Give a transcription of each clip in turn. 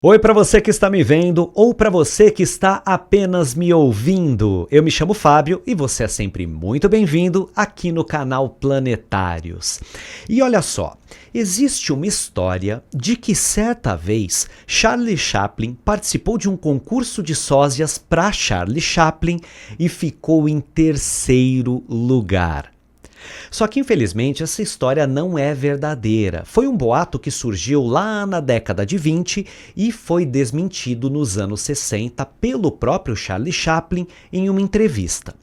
Oi para você que está me vendo ou para você que está apenas me ouvindo. Eu me chamo Fábio e você é sempre muito bem-vindo aqui no canal Planetários. E olha só, existe uma história de que certa vez Charlie Chaplin participou de um concurso de sósias para Charlie Chaplin e ficou em terceiro lugar. Só que infelizmente essa história não é verdadeira. Foi um boato que surgiu lá na década de 20 e foi desmentido nos anos 60 pelo próprio Charlie Chaplin em uma entrevista.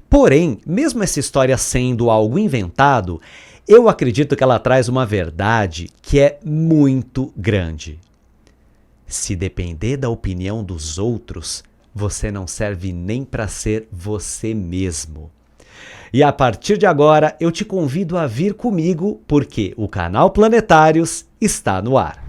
Porém, mesmo essa história sendo algo inventado, eu acredito que ela traz uma verdade que é muito grande. Se depender da opinião dos outros, você não serve nem para ser você mesmo. E a partir de agora eu te convido a vir comigo porque o canal Planetários está no ar.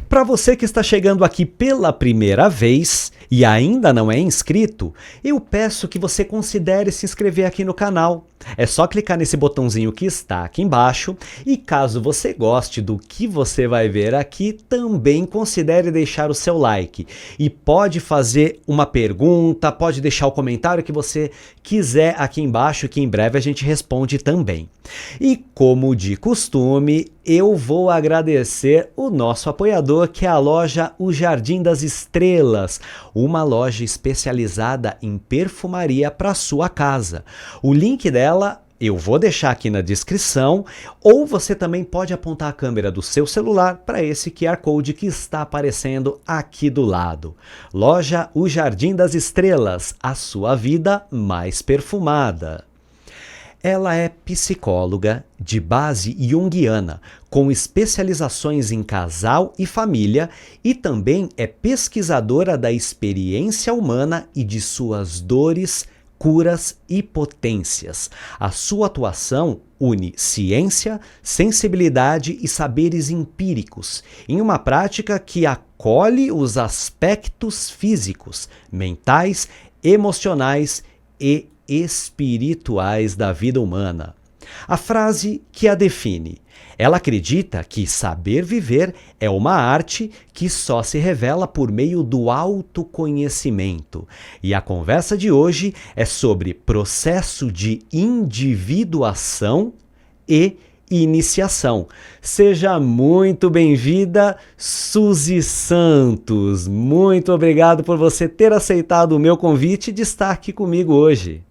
Para você que está chegando aqui pela primeira vez e ainda não é inscrito, eu peço que você considere se inscrever aqui no canal. É só clicar nesse botãozinho que está aqui embaixo e caso você goste do que você vai ver aqui, também considere deixar o seu like. E pode fazer uma pergunta, pode deixar o comentário que você quiser aqui embaixo, que em breve a gente responde também. E como de costume, eu vou agradecer o nosso apoiador, que é a loja O Jardim das Estrelas, uma loja especializada em perfumaria para sua casa. O link dela eu vou deixar aqui na descrição, ou você também pode apontar a câmera do seu celular para esse QR Code que está aparecendo aqui do lado. Loja O Jardim das Estrelas, a sua vida mais perfumada. Ela é psicóloga de base junguiana, com especializações em casal e família, e também é pesquisadora da experiência humana e de suas dores, curas e potências. A sua atuação une ciência, sensibilidade e saberes empíricos, em uma prática que acolhe os aspectos físicos, mentais, emocionais e espirituais da vida humana. A frase que a define: ela acredita que saber viver é uma arte que só se revela por meio do autoconhecimento. E a conversa de hoje é sobre processo de individuação e iniciação. Seja muito bem-vinda, Suzy Santos. Muito obrigado por você ter aceitado o meu convite de estar aqui comigo hoje.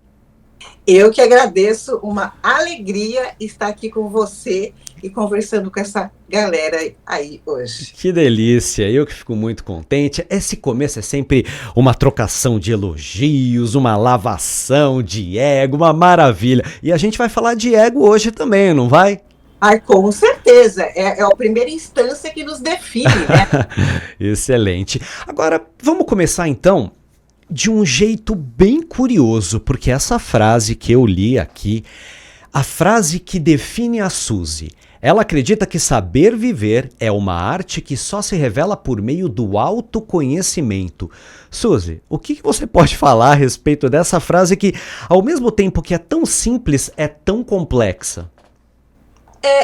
Eu que agradeço, uma alegria estar aqui com você e conversando com essa galera aí hoje. Que delícia, eu que fico muito contente. Esse começo é sempre uma trocação de elogios, uma lavação de ego, uma maravilha. E a gente vai falar de ego hoje também, não vai? Ah, com certeza, é a primeira instância que nos define, né? Excelente. Agora, vamos começar então de um jeito bem curioso, porque essa frase que eu li aqui, a frase que define a Suzy, ela acredita que saber viver é uma arte que só se revela por meio do autoconhecimento. Suzy, o que você pode falar a respeito dessa frase que, ao mesmo tempo que é tão simples, é tão complexa?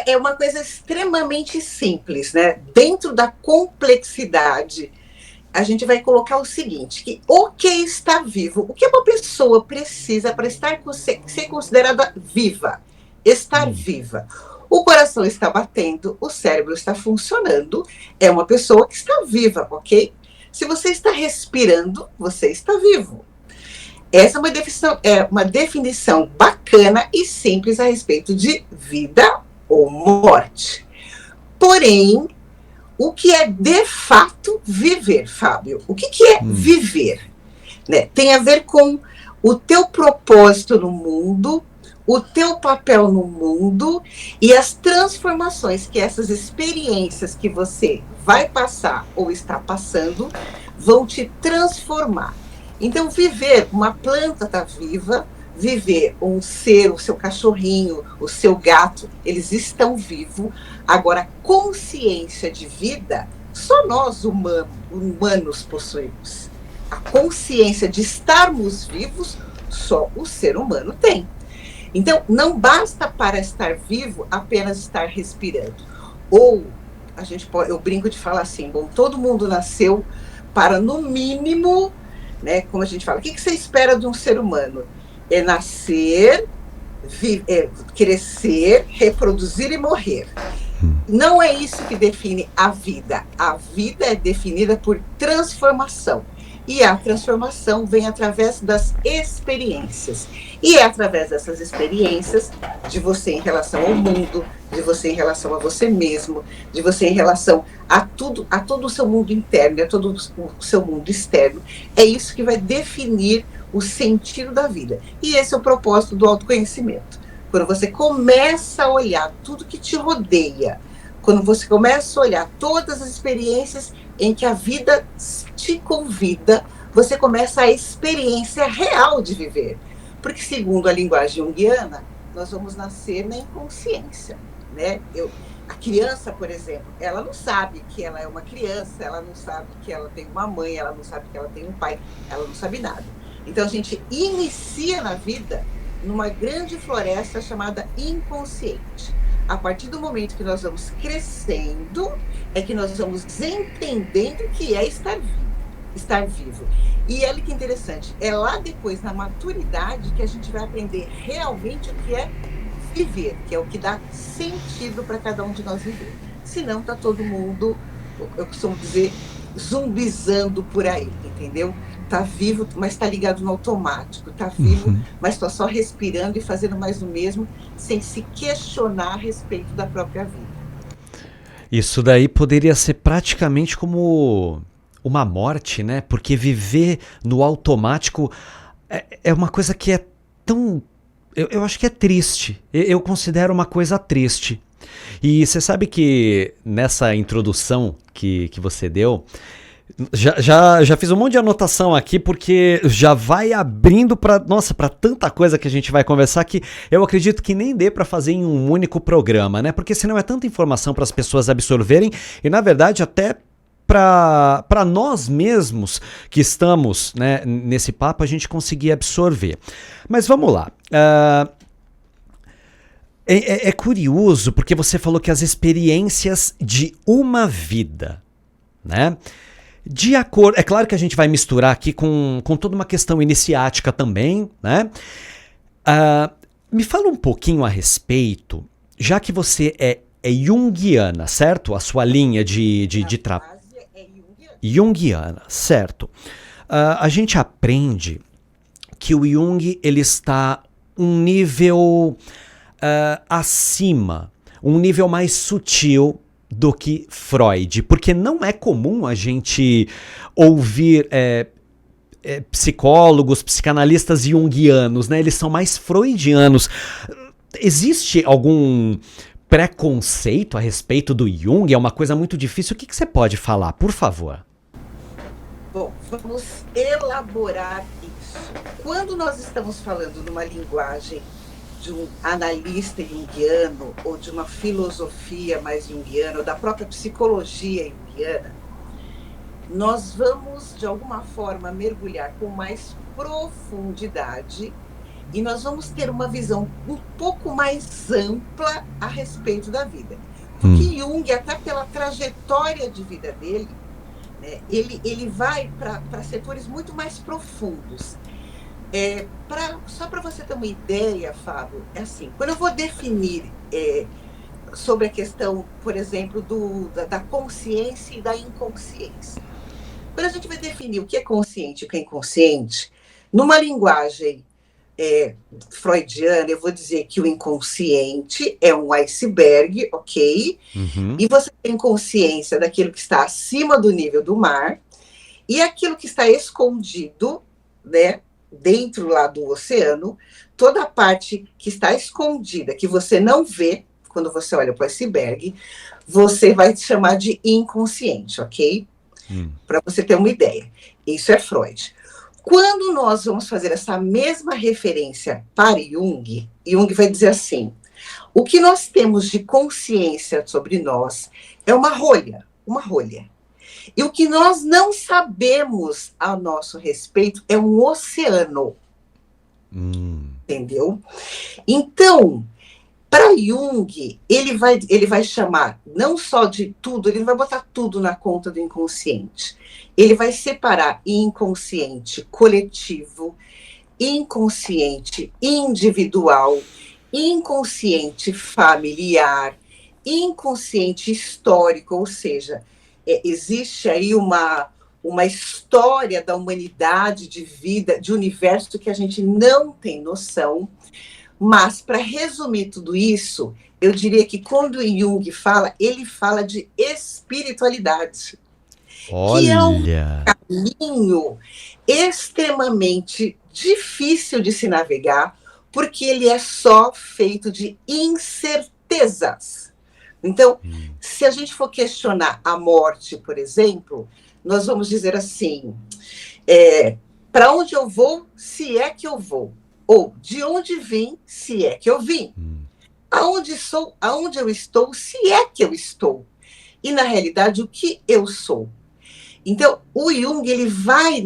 É uma coisa extremamente simples, né? Dentro da complexidade, a gente vai colocar o seguinte, que o que está vivo, o que uma pessoa precisa para ser considerada viva, estar viva. O coração está batendo, o cérebro está funcionando, é uma pessoa que está viva, ok? Se você está respirando, você está vivo. Essa é uma definição bacana e simples a respeito de vida ou morte. Porém, o que é de fato viver, Fábio? O que é viver? Né? Tem a ver com o teu propósito no mundo, o teu papel no mundo e as transformações que essas experiências que você vai passar ou está passando vão te transformar. Então, viver, uma planta está viva, viver um ser, o seu cachorrinho, o seu gato, eles estão vivos. Agora, a consciência de vida, só nós humanos possuímos. A consciência de estarmos vivos, só o ser humano tem. Então, não basta para estar vivo apenas estar respirando. Ou, eu brinco de falar assim, bom, todo mundo nasceu para, no mínimo, né, como a gente fala, o que você espera de um ser humano? É nascer, crescer, reproduzir e morrer. Não é isso que define a vida. A vida é definida por transformação. E a transformação vem através das experiências. E é através dessas experiências, de você em relação ao mundo, de você em relação a você mesmo, de você em relação a todo o seu mundo interno, a todo o seu mundo externo. É isso que vai definir o sentido da vida. E esse é o propósito do autoconhecimento. Quando você começa a olhar tudo que te rodeia, quando você começa a olhar todas as experiências em que a vida te convida, você começa a experiência real de viver. Porque, segundo a linguagem junguiana, nós vamos nascer na inconsciência, né? A criança, por exemplo, ela não sabe que ela é uma criança, ela não sabe que ela tem uma mãe, ela não sabe que ela tem um pai, ela não sabe nada. Então, a gente inicia na vida numa grande floresta chamada inconsciente. A partir do momento que nós vamos crescendo, é que nós vamos entendendo o que é estar vivo. E olha que interessante, é lá depois, na maturidade, que a gente vai aprender realmente o que é viver, que é o que dá sentido para cada um de nós viver. Senão está todo mundo, eu costumo dizer, zumbizando por aí, entendeu? Tá vivo, mas está ligado no automático, tá vivo, mas está só respirando e fazendo mais o mesmo, sem se questionar a respeito da própria vida. Isso daí poderia ser praticamente como uma morte, né? Porque viver no automático é uma coisa que é tão... Eu acho que é triste. Eu considero uma coisa triste. E você sabe que nessa introdução que você deu, já fiz um monte de anotação aqui, porque já vai abrindo para tanta coisa que a gente vai conversar que eu acredito que nem dê para fazer em um único programa, né? Porque senão é tanta informação para as pessoas absorverem e, na verdade, até para nós mesmos que estamos, né, nesse papo, a gente conseguir absorver. Mas vamos lá. É curioso porque você falou que as experiências de uma vida, né? De acordo, é claro que a gente vai misturar aqui com toda uma questão iniciática também, né? Me fala um pouquinho a respeito, já que você é junguiana, certo? A sua linha de trabalho é junguiana, certo? A gente aprende que o Jung ele está um nível acima, um nível mais sutil do que Freud, porque não é comum a gente ouvir psicólogos, psicanalistas junguianos, né? Eles são mais freudianos. Existe algum preconceito a respeito do Jung? É uma coisa muito difícil. O que você pode falar, por favor? Bom, vamos elaborar isso. Quando nós estamos falando numa linguagem de um analista junguiano, ou de uma filosofia mais junguiana, ou da própria psicologia junguiana, nós vamos, de alguma forma, mergulhar com mais profundidade e nós vamos ter uma visão um pouco mais ampla a respeito da vida. Porque Jung, até pela trajetória de vida dele, né, ele vai para setores muito mais profundos. Só para você ter uma ideia, Fábio, é assim, quando eu vou definir sobre a questão, por exemplo, da consciência e da inconsciência, quando a gente vai definir o que é consciente e o que é inconsciente, numa linguagem freudiana, eu vou dizer que o inconsciente é um iceberg, ok? E você tem consciência daquilo que está acima do nível do mar e aquilo que está escondido, né, dentro lá do oceano, toda a parte que está escondida, que você não vê, quando você olha para o iceberg, você vai chamar de inconsciente, ok? Para você ter uma ideia. Isso é Freud. Quando nós vamos fazer essa mesma referência para Jung, Jung vai dizer assim: o que nós temos de consciência sobre nós é uma rolha, uma rolha. E o que nós não sabemos a nosso respeito é um oceano. Entendeu? Então, para Jung, ele vai chamar não só de tudo, ele não vai botar tudo na conta do inconsciente. Ele vai separar inconsciente coletivo, inconsciente individual, inconsciente familiar, inconsciente histórico, ou seja, existe aí uma história da humanidade, de vida, de universo que a gente não tem noção. Mas, para resumir tudo isso, eu diria que quando Jung fala, ele fala de espiritualidade. Olha! Que é um caminho extremamente difícil de se navegar, porque ele é só feito de incertezas. Então, se a gente for questionar a morte, por exemplo, nós vamos dizer assim, para onde eu vou, se é que eu vou? Ou de onde vim, se é que eu vim? Aonde sou, aonde eu estou, se é que eu estou? E, na realidade, o que eu sou? Então, o Jung ele vai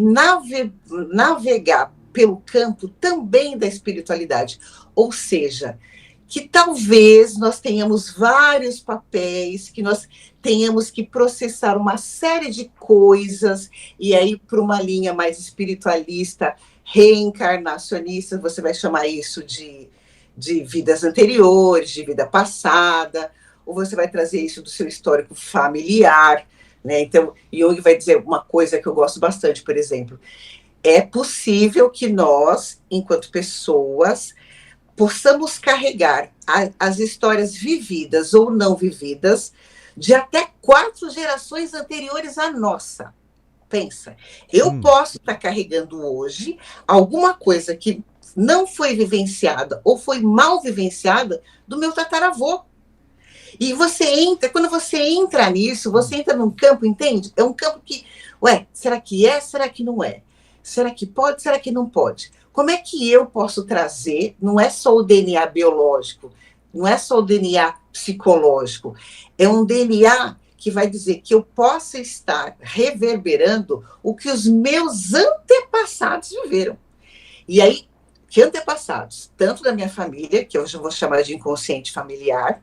navegar pelo campo também da espiritualidade. Ou seja, que talvez nós tenhamos vários papéis, que nós tenhamos que processar uma série de coisas, e aí, para uma linha mais espiritualista, reencarnacionista, você vai chamar isso de vidas anteriores, de vida passada, ou você vai trazer isso do seu histórico familiar, né? Então, Jung vai dizer uma coisa que eu gosto bastante, por exemplo, é possível que nós, enquanto pessoas, possamos carregar as histórias vividas ou não vividas de até 4 gerações anteriores à nossa. Pensa, eu posso estar carregando hoje alguma coisa que não foi vivenciada ou foi mal vivenciada do meu tataravô. E quando você entra nisso, você entra num campo, entende? É um campo que, será que é, será que não é? Será que pode, será que não pode? Como é que eu posso trazer, não é só o DNA biológico, não é só o DNA psicológico, é um DNA que vai dizer que eu possa estar reverberando o que os meus antepassados viveram. E aí, que antepassados, tanto da minha família, que hoje eu vou chamar de inconsciente familiar,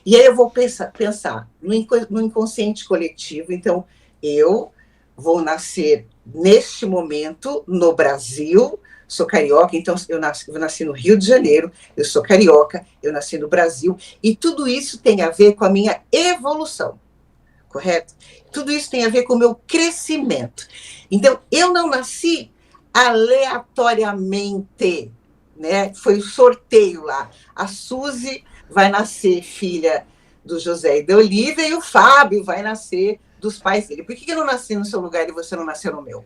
e aí eu vou pensar no inconsciente coletivo. Então, eu vou nascer neste momento no Brasil, sou carioca, então eu nasci no Rio de Janeiro, eu sou carioca, eu nasci no Brasil, e tudo isso tem a ver com a minha evolução, correto? Tudo isso tem a ver com o meu crescimento. Então, eu não nasci aleatoriamente, né? Foi o sorteio lá. A Suzy vai nascer filha do José e da Olívia, e o Fábio vai nascer dos pais dele. Por que eu não nasci no seu lugar e você não nasceu no meu?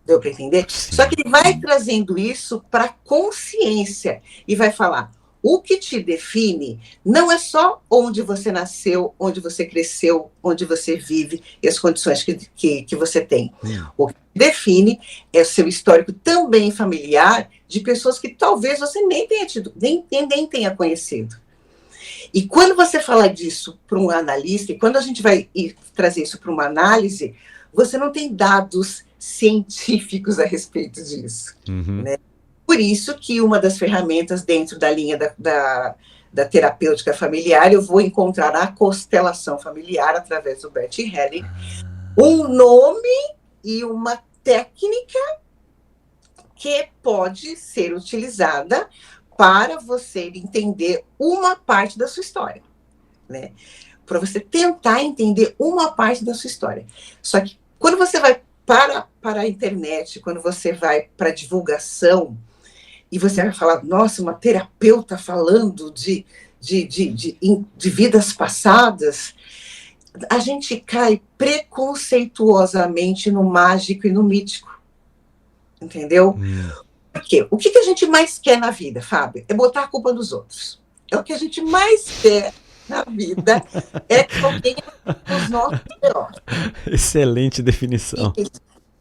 Deu para entender? Sim. Só que ele vai trazendo isso para a consciência e vai falar: o que te define não é só onde você nasceu, onde você cresceu, onde você vive e as condições que você tem. O que te define é o seu histórico também familiar de pessoas que talvez você nem tenha tido, nem conhecido. E quando você fala disso para um analista, e quando a gente vai trazer isso para uma análise, você não tem dados científicos a respeito disso, né? Por isso que uma das ferramentas dentro da linha da terapêutica familiar, eu vou encontrar a constelação familiar através do Bert Helling, um nome e uma técnica que pode ser utilizada para você entender uma parte da sua história, né? Para você tentar entender uma parte da sua história. Só que quando você vai para a internet, quando você vai para a divulgação, e você vai falar, nossa, uma terapeuta falando de vidas passadas, a gente cai preconceituosamente no mágico e no mítico. Entendeu? Por quê? O que a gente mais quer na vida, Fábio? É botar a culpa nos outros. É o que a gente mais quer na vida, é que alguém os nossos melhores. Excelente definição.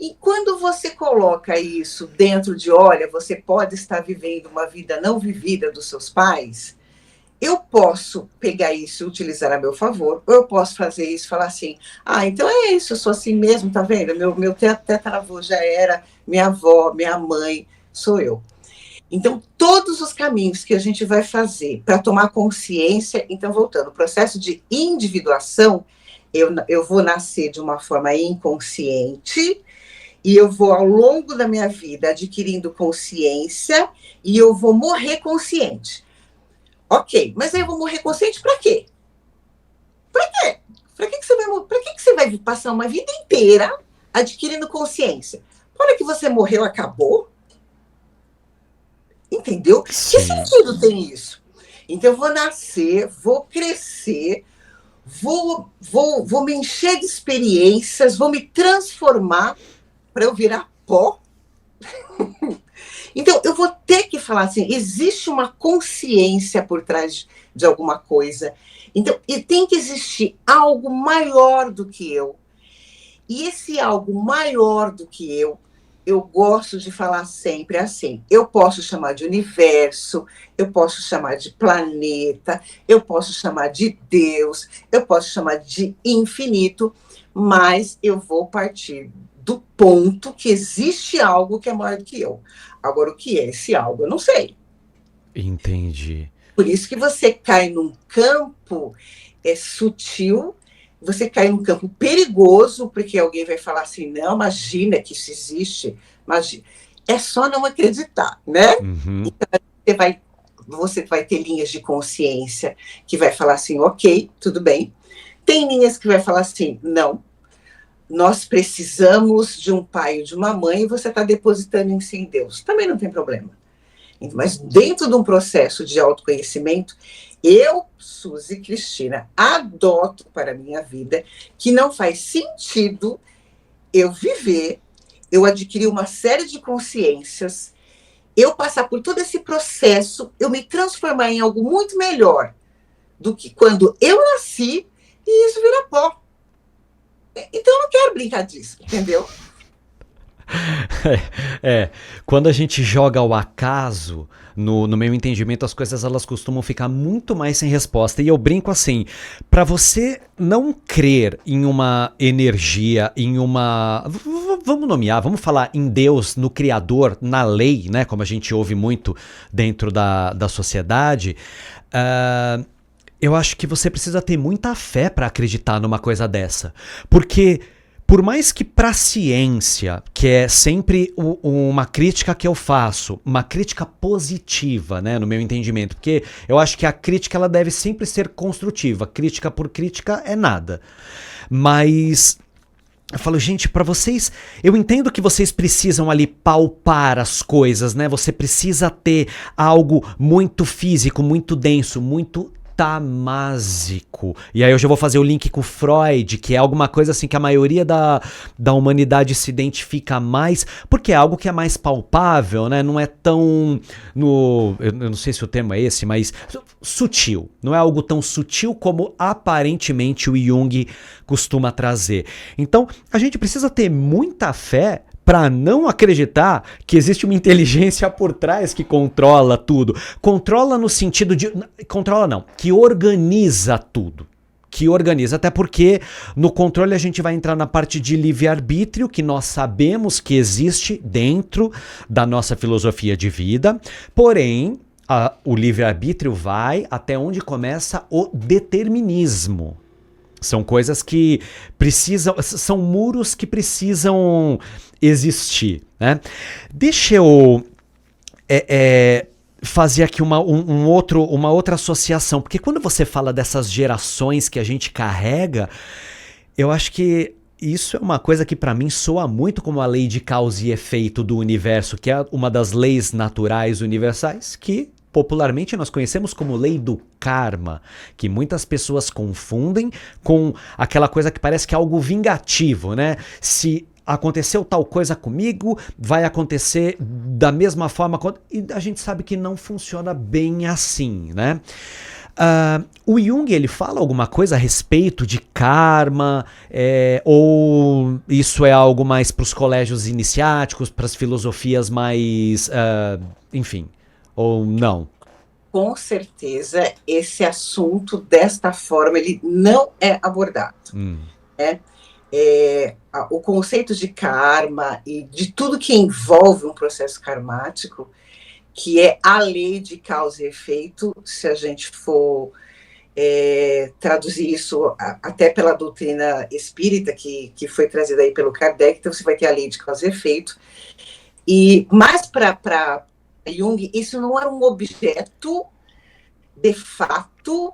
E quando você coloca isso dentro de, olha, você pode estar vivendo uma vida não vivida dos seus pais, eu posso pegar isso e utilizar a meu favor, ou eu posso fazer isso e falar assim, então é isso, eu sou assim mesmo, tá vendo? Meu tataravô já era, minha avó, minha mãe, sou eu. Então, todos os caminhos que a gente vai fazer para tomar consciência, então, voltando, o processo de individuação, eu vou nascer de uma forma inconsciente, e eu vou, ao longo da minha vida, adquirindo consciência, e eu vou morrer consciente. Ok, mas aí eu vou morrer consciente para quê? Para quê? Para que você vai passar uma vida inteira adquirindo consciência? Para que você morreu, acabou? Entendeu? Sim. Que sentido tem isso? Então, eu vou nascer, vou crescer, vou me encher de experiências, vou me transformar para eu virar pó. Então, eu vou ter que falar assim, existe uma consciência por trás de alguma coisa. Então, e tem que existir algo maior do que eu. E esse algo maior do que eu gosto de falar sempre assim, eu posso chamar de universo, eu posso chamar de planeta, eu posso chamar de Deus, eu posso chamar de infinito, mas eu vou partir do ponto que existe algo que é maior do que eu. Agora, o que é esse algo? Eu não sei. Entendi. Por isso que você cai num campo sutil, você cai num campo perigoso, porque alguém vai falar assim, não, imagina que isso existe. Imagina. É só não acreditar, né? Uhum. Então, você vai ter linhas de consciência que vai falar assim, ok, tudo bem. Tem linhas que vai falar assim, não, nós precisamos de um pai ou de uma mãe e você está depositando em si em Deus. Também não tem problema. Mas dentro de um processo de autoconhecimento, eu, Suzy Cristina, adoto para a minha vida que não faz sentido eu viver, eu adquirir uma série de consciências, eu passar por todo esse processo, eu me transformar em algo muito melhor do que quando eu nasci e isso vira pó. Então eu não quero brincar disso, entendeu? Quando a gente joga ao acaso, no meu entendimento, as coisas elas costumam ficar muito mais sem resposta. E eu brinco assim, para você não crer em uma energia, em uma... Vamos nomear, vamos falar em Deus, no Criador, na lei, né? Como a gente ouve muito dentro da sociedade. Eu acho que você precisa ter muita fé para acreditar numa coisa dessa. Porque... por mais que para a ciência, que é sempre uma crítica que eu faço, uma crítica positiva, né, no meu entendimento, porque eu acho que a crítica ela deve sempre ser construtiva, crítica por crítica é nada. Mas eu falo, gente, para vocês, eu entendo que vocês precisam ali palpar as coisas, né? Você precisa ter algo muito físico, muito denso, muito tamásico. E aí eu já vou fazer o link com Freud, que é alguma coisa assim que a maioria da humanidade se identifica mais, porque é algo que é mais palpável, né? Não é tão eu não sei se o termo é esse, mas sutil. Não é algo tão sutil como aparentemente o Jung costuma trazer. Então, a gente precisa ter muita fé para não acreditar que existe uma inteligência por trás que controla tudo. Controla no sentido de... controla não, que organiza tudo. Que organiza, até porque no controle a gente vai entrar na parte de livre-arbítrio, que nós sabemos que existe dentro da nossa filosofia de vida, porém, o livre-arbítrio vai até onde começa o determinismo. São coisas que precisam, são muros que precisam existir, né? Deixa eu fazer aqui uma outra associação, porque quando você fala dessas gerações que a gente carrega, eu acho que isso é uma coisa que para mim soa muito como a lei de causa e efeito do universo, que é uma das leis naturais universais que popularmente nós conhecemos como lei do karma, que muitas pessoas confundem com aquela coisa que parece que é algo vingativo, né? Se aconteceu tal coisa comigo, vai acontecer da mesma forma, e a gente sabe que não funciona bem assim, né? O Jung, ele fala alguma coisa a respeito de karma, ou isso é algo mais para os colégios iniciáticos, para as filosofias mais, enfim, ou não? Com certeza, esse assunto, desta forma, ele não é abordado. Né? O conceito de karma e de tudo que envolve um processo karmático, que é a lei de causa e efeito, se a gente for traduzir isso até pela doutrina espírita, que foi trazida aí pelo Kardec, então você vai ter a lei de causa e efeito. Mas para Jung, isso não era um objeto, de fato,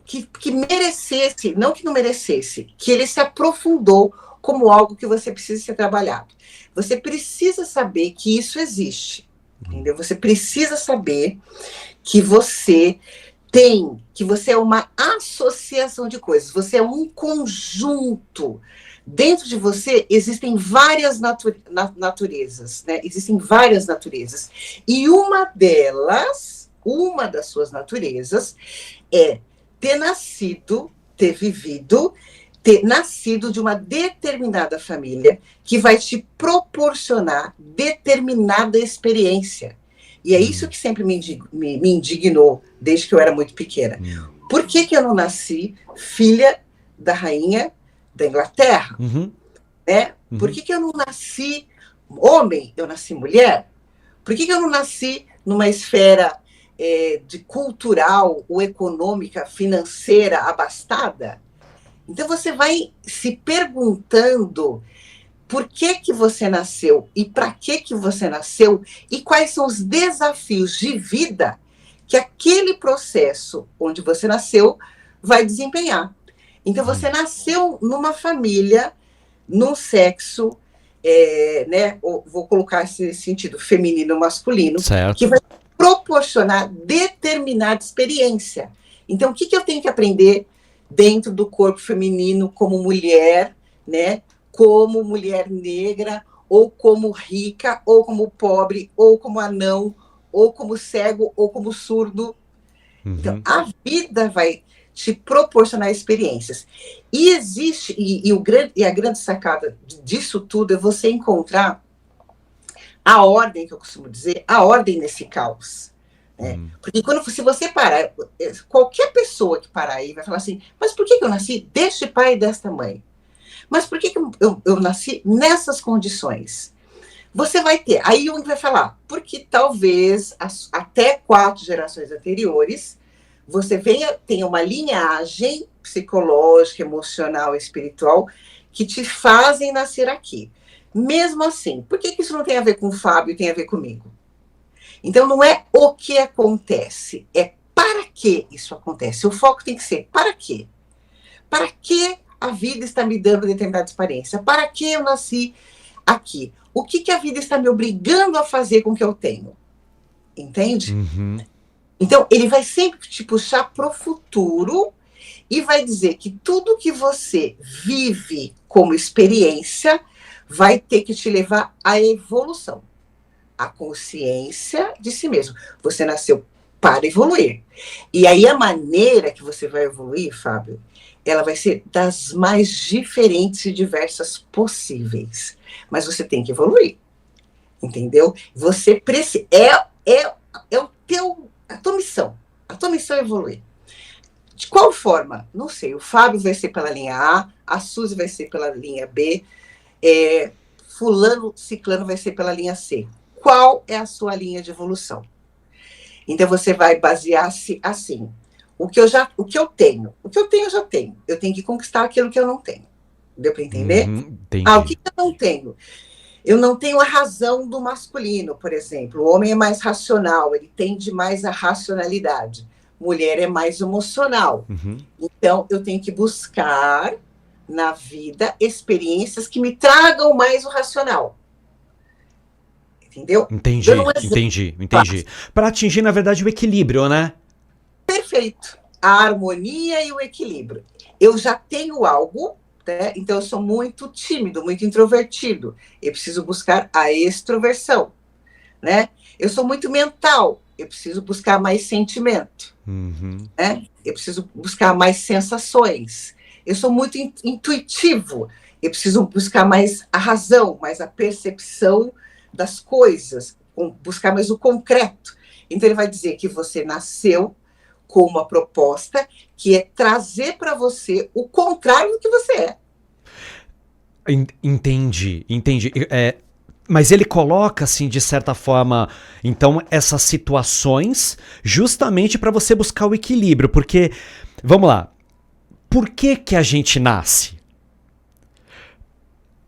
que merecesse, não que não merecesse, que ele se aprofundou como algo que você precisa ser trabalhado. Você precisa saber que isso existe, entendeu? Você precisa saber que você é uma associação de coisas, você é um conjunto. Dentro de você existem várias naturezas, né? Existem várias naturezas. E uma das suas naturezas é ter nascido, ter vivido, ter nascido de uma determinada família que vai te proporcionar determinada experiência. E é isso que sempre me indignou, desde que eu era muito pequena. Por que eu não nasci filha da rainha da Inglaterra? Né? Por que eu não nasci homem, eu nasci mulher? Por que eu não nasci numa esfera de cultural ou econômica, financeira, abastada? Então você vai se perguntando por que você nasceu e para que você nasceu e quais são os desafios de vida que aquele processo onde você nasceu vai desempenhar. Então você nasceu numa família, num sexo, né, vou colocar esse sentido feminino masculino, certo, que vai proporcionar determinada experiência. Então o que eu tenho que aprender dentro do corpo feminino como mulher, né? Como mulher negra, ou como rica, ou como pobre, ou como anão, ou como cego, ou como surdo. Então, a vida vai te proporcionar experiências. E existe, e a grande sacada disso tudo é você encontrar a ordem, que eu costumo dizer, a ordem nesse caos. Né? Porque se você parar, qualquer pessoa que parar aí vai falar assim, mas por que eu nasci deste pai e desta mãe? Mas por que eu nasci nessas condições? Você vai ter, aí Jung vai falar, porque talvez até 4 gerações anteriores, você tenha uma linhagem psicológica, emocional, espiritual, que te fazem nascer aqui. Mesmo assim, por que isso não tem a ver com o Fábio e tem a ver comigo? Então, não é o que acontece, é para que isso acontece. O foco tem que ser para quê? Para que a vida está me dando determinada experiência? Para que eu nasci aqui? O que a vida está me obrigando a fazer com o que eu tenho? Entende? Então, ele vai sempre te puxar para o futuro e vai dizer que tudo que você vive como experiência vai ter que te levar à evolução, à consciência de si mesmo. Você nasceu para evoluir. E aí a maneira que você vai evoluir, Fábio, ela vai ser das mais diferentes e diversas possíveis. Mas você tem que evoluir. Entendeu? Você precisa. A tua missão. A tua missão é evoluir. De qual forma? Não sei. O Fábio vai ser pela linha A Suzy vai ser pela linha B, fulano, ciclano vai ser pela linha C. Qual é a sua linha de evolução? Então você vai basear-se assim. O que eu tenho, eu já tenho. Eu tenho que conquistar aquilo que eu não tenho. Deu para entender? O que eu não tenho? Eu não tenho a razão do masculino, por exemplo. O homem é mais racional, ele tende mais à racionalidade. Mulher é mais emocional. Então, eu tenho que buscar na vida experiências que me tragam mais o racional. Entendeu? Entendi. Para atingir, na verdade, o equilíbrio, né? Perfeito. A harmonia e o equilíbrio. Eu já tenho algo, né? Então eu sou muito tímido, muito introvertido. Eu preciso buscar a extroversão, né? Eu sou muito mental. eu preciso buscar mais sentimento, Uhum. né? Eu preciso buscar mais sensações. Eu sou muito intuitivo, eu preciso buscar mais a razão, mais a percepção das coisas, buscar mais o concreto. Então, ele vai dizer que você nasceu com uma proposta que é trazer para você o contrário do que você é. Entendi. Mas ele coloca, assim, de certa forma, então, essas situações justamente para você buscar o equilíbrio. Porque, vamos lá, por que que a gente nasce?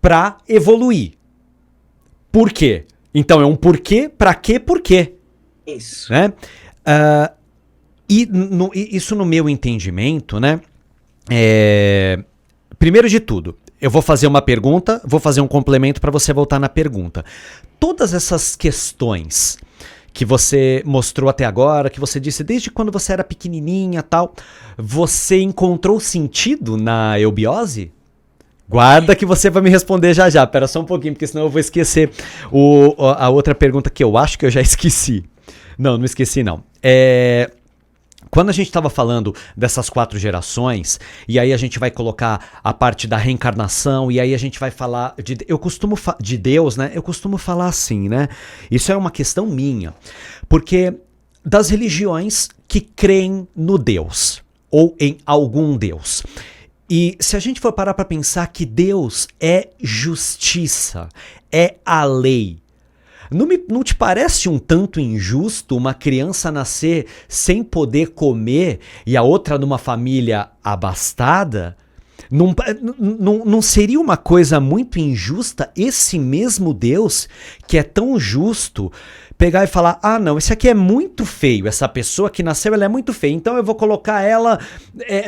Para evoluir. Por quê? Então, é um porquê, para quê, por quê? Isso. Né? Isso no meu entendimento, né? Primeiro de tudo, eu vou fazer uma pergunta, vou fazer um complemento para você voltar na pergunta. Todas essas questões que você mostrou até agora, que você disse desde quando você era pequenininha, tal, você encontrou sentido na eubiose? Guarda que você vai me responder já já. Pera só um pouquinho, porque senão eu vou esquecer a outra pergunta que eu acho que eu já esqueci. Não esqueci não. Quando a gente estava falando dessas 4 gerações, e aí a gente vai colocar a parte da reencarnação, e aí a gente vai falar de Deus, né? Eu costumo falar assim, né? Isso é uma questão minha. Porque das religiões que creem no Deus, ou em algum Deus. E se a gente for parar para pensar que Deus é justiça, é a lei. Não te parece um tanto injusto uma criança nascer sem poder comer e a outra numa família abastada? Não seria uma coisa muito injusta esse mesmo Deus, que é tão justo, pegar e falar, ah não, esse aqui é muito feio, essa pessoa que nasceu ela é muito feia, então eu vou colocar ela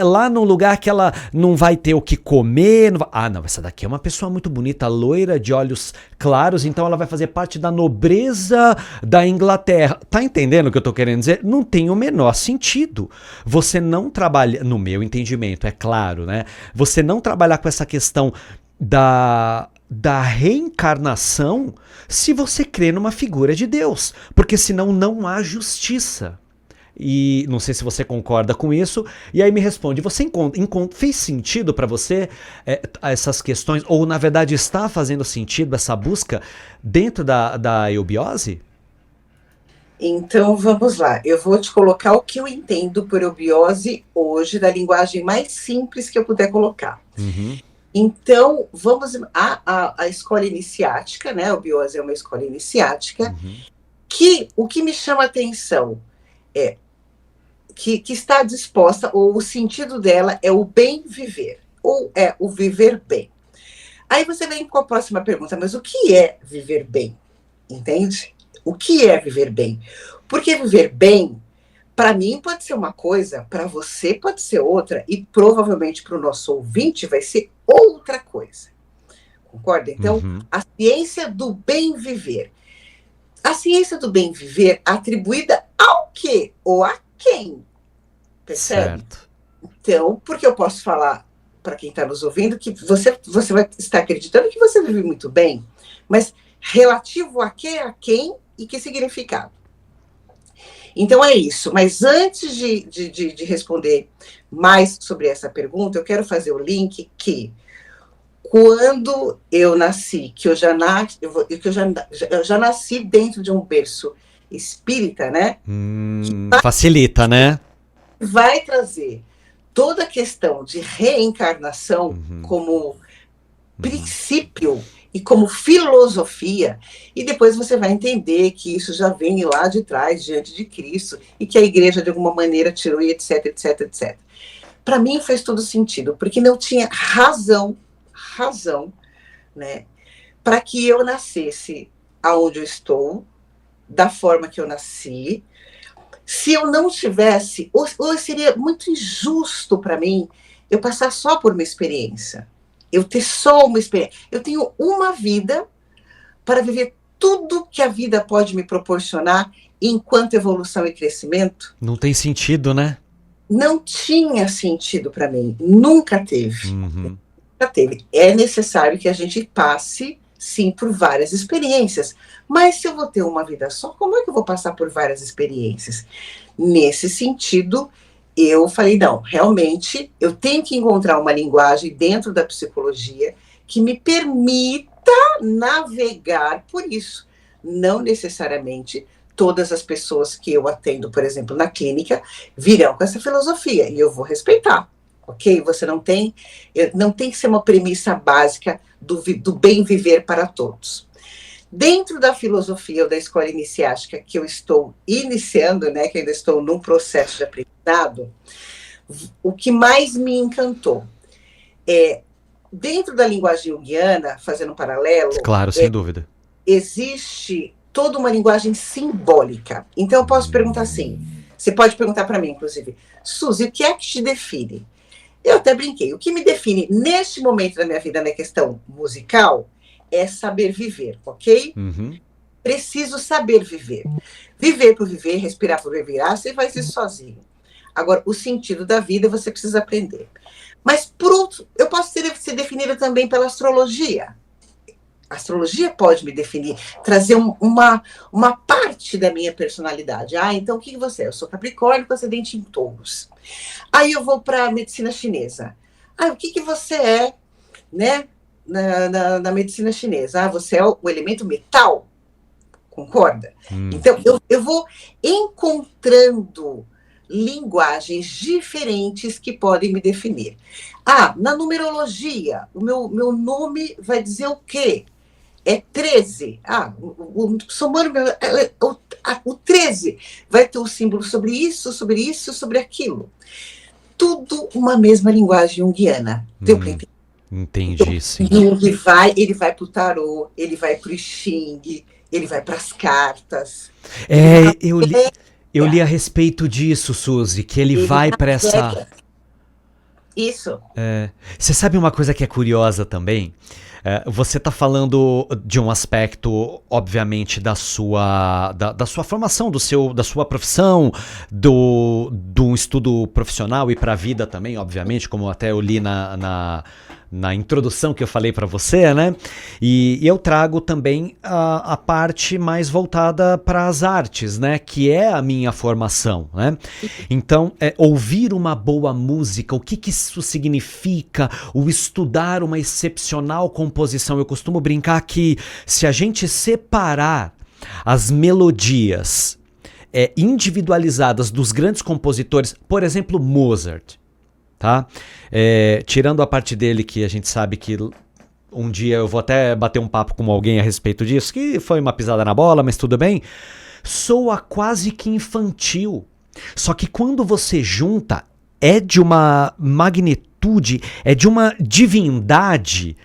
lá num lugar que ela não vai ter o que comer, não, essa daqui é uma pessoa muito bonita, loira, de olhos claros, então ela vai fazer parte da nobreza da Inglaterra. Tá entendendo o que eu tô querendo dizer? Não tem o menor sentido. Você não trabalha, no meu entendimento, é claro, né? Você não trabalhar com essa questão da reencarnação se você crê numa figura de Deus, porque senão não há justiça. E não sei se você concorda com isso, e aí me responde, você fez sentido para você essas questões, ou na verdade está fazendo sentido essa busca dentro da eubiose? Então, vamos lá. Eu vou te colocar o que eu entendo por eubiose hoje, da linguagem mais simples que eu puder colocar. Uhum. Então, vamos a escola iniciática, né? A eubiose é uma escola iniciática, que o que me chama a atenção é que está disposta, ou o sentido dela é o bem viver, ou é o viver bem. Aí você vem com a próxima pergunta, mas o que é viver bem? Entende? O que é viver bem? Porque viver bem, para mim, pode ser uma coisa, para você pode ser outra, e provavelmente para o nosso ouvinte vai ser outra coisa. Concorda? Então, a ciência do bem viver. A ciência do bem viver atribuída ao quê? Ou a quem? Percebe? Certo. Então, porque eu posso falar para quem está nos ouvindo que você vai estar acreditando que você vive muito bem, mas relativo a quê, a quem e que significado? Então é isso, mas antes de responder mais sobre essa pergunta, eu quero fazer o link que quando eu nasci, que eu já nasci dentro de um berço espírita, né? Facilita, né? Vai trazer toda a questão de reencarnação como princípio e como filosofia, e depois você vai entender que isso já vem lá de trás, diante de Cristo, e que a igreja, de alguma maneira, tirou, e etc, etc, etc. Para mim fez todo sentido, porque não tinha razão, né, para que eu nascesse aonde eu estou, da forma que eu nasci. Se eu não tivesse, ou seria muito injusto para mim eu passar só por uma experiência. Eu ter só uma experiência. Eu tenho uma vida para viver tudo que a vida pode me proporcionar enquanto evolução e crescimento. Não tem sentido, né? Não tinha sentido para mim. Nunca teve. Nunca teve. É necessário que a gente passe sim, por várias experiências. Mas se eu vou ter uma vida só, como é que eu vou passar por várias experiências? Nesse sentido, eu falei, não, realmente, eu tenho que encontrar uma linguagem dentro da psicologia que me permita navegar por isso. Não necessariamente todas as pessoas que eu atendo, por exemplo, na clínica, virão com essa filosofia, e eu vou respeitar, ok? Você não tem que ser uma premissa básica do bem viver para todos. Dentro da filosofia ou da escola iniciática que eu estou iniciando, né, que ainda estou num processo de aprendizado, o que mais me encantou é, dentro da linguagem junguiana, fazendo um paralelo, Claro, sem dúvida. Existe toda uma linguagem simbólica. Então eu posso perguntar assim, você pode perguntar para mim, inclusive, Suzy, o que é que te define? Eu até brinquei, o que me define neste momento da minha vida na questão musical é saber viver, ok? Uhum. Preciso saber viver. Viver por viver, respirar por respirar, você faz isso sozinho. Agora, o sentido da vida você precisa aprender. Mas, por outro, eu posso ser definida também pela astrologia. A astrologia pode me definir, trazer uma parte da minha personalidade. Ah, então o que você é? Eu sou Capricórnio com ascendente em Touros. Aí eu vou para a medicina chinesa. Ah, o que você é, né, na medicina chinesa? Ah, você é o elemento metal, concorda? Então, eu vou encontrando linguagens diferentes que podem me definir. Ah, na numerologia, o meu nome vai dizer o quê? É 13. Ah, somando o 13 vai ter um símbolo sobre isso, sobre aquilo. Tudo uma mesma linguagem junguiana. Deu para entender? Entendi, sim. Ele vai para o tarô, ele vai para o I Ching, ele vai para as cartas. Eu li a respeito disso, Suzy, que ele vai para essa... Isso. Você sabe uma coisa que é curiosa também? Você está falando de um aspecto, obviamente, da sua formação, da sua profissão, do estudo profissional e para a vida também, obviamente, como até eu li na introdução que eu falei para você, né? E eu trago também a parte mais voltada para as artes, né? Que é a minha formação, né? Então, ouvir uma boa música, o que isso significa, o estudar uma excepcional composição. Eu costumo brincar que se a gente separar as melodias individualizadas dos grandes compositores, por exemplo, Mozart, tá? Tirando a parte dele que a gente sabe que um dia eu vou até bater um papo com alguém a respeito disso, que foi uma pisada na bola, mas tudo bem, soa quase que infantil. Só que quando você junta, é de uma magnitude, é de uma divindade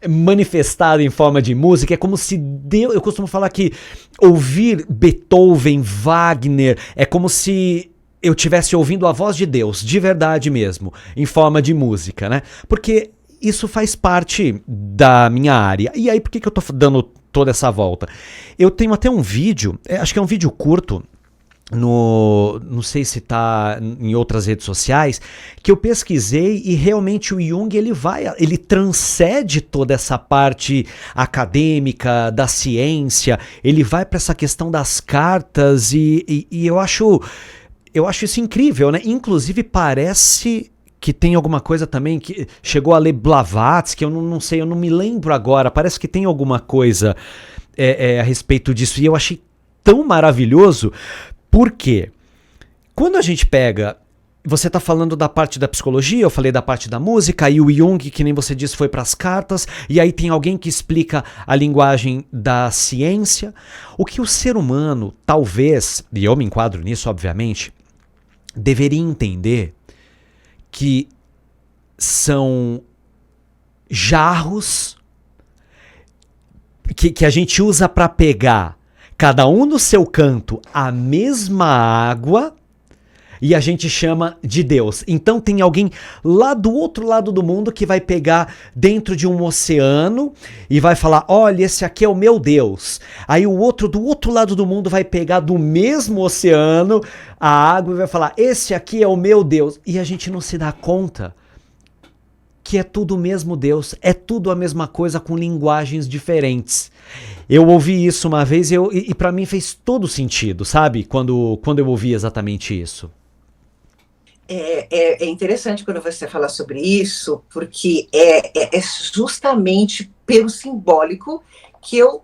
manifestada em forma de música. É como se Deus... Eu costumo falar que ouvir Beethoven, Wagner, é como se eu estivesse ouvindo a voz de Deus, de verdade mesmo, em forma de música, né? Porque isso faz parte da minha área. E aí, por que eu tô dando toda essa volta? Eu tenho até um vídeo, acho que é um vídeo curto, não sei se está em outras redes sociais, que eu pesquisei e realmente o Jung ele transcende toda essa parte acadêmica, da ciência, ele vai para essa questão das cartas e eu acho isso incrível, né? Inclusive parece que tem alguma coisa também que chegou a ler Blavatsky, eu não sei, eu não me lembro agora, parece que tem alguma coisa a respeito disso e eu achei tão maravilhoso. Por quê? Quando a gente pega... Você está falando da parte da psicologia, eu falei da parte da música, aí o Jung, que nem você disse, foi para as cartas, e aí tem alguém que explica a linguagem da ciência. O que o ser humano, talvez, e eu me enquadro nisso, obviamente, deveria entender que são jarros que a gente usa para pegar cada um no seu canto a mesma água e a gente chama de Deus. Então tem alguém lá do outro lado do mundo que vai pegar dentro de um oceano e vai falar, olha, esse aqui é o meu Deus. Aí o outro do outro lado do mundo vai pegar do mesmo oceano a água e vai falar, esse aqui é o meu Deus. E a gente não se dá conta que é tudo o mesmo Deus, é tudo a mesma coisa com linguagens diferentes. Eu ouvi isso uma vez e para mim fez todo sentido, sabe? Quando eu ouvi exatamente isso. É interessante quando você fala sobre isso, porque é justamente pelo simbólico que eu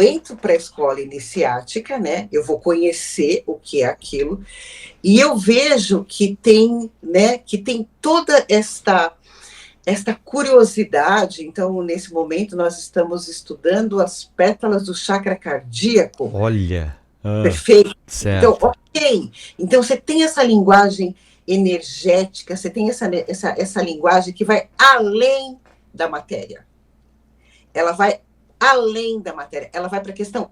entro para a escola iniciática, né? Eu vou conhecer o que é aquilo, e eu vejo que tem, né, que tem toda esta curiosidade. Então, nesse momento, nós estamos estudando as pétalas do chakra cardíaco. Olha. Perfeito. Então, Certo. ok. Então, você tem essa linguagem energética, você tem essa linguagem que vai além da matéria. Ela vai além da matéria. Ela vai para a questão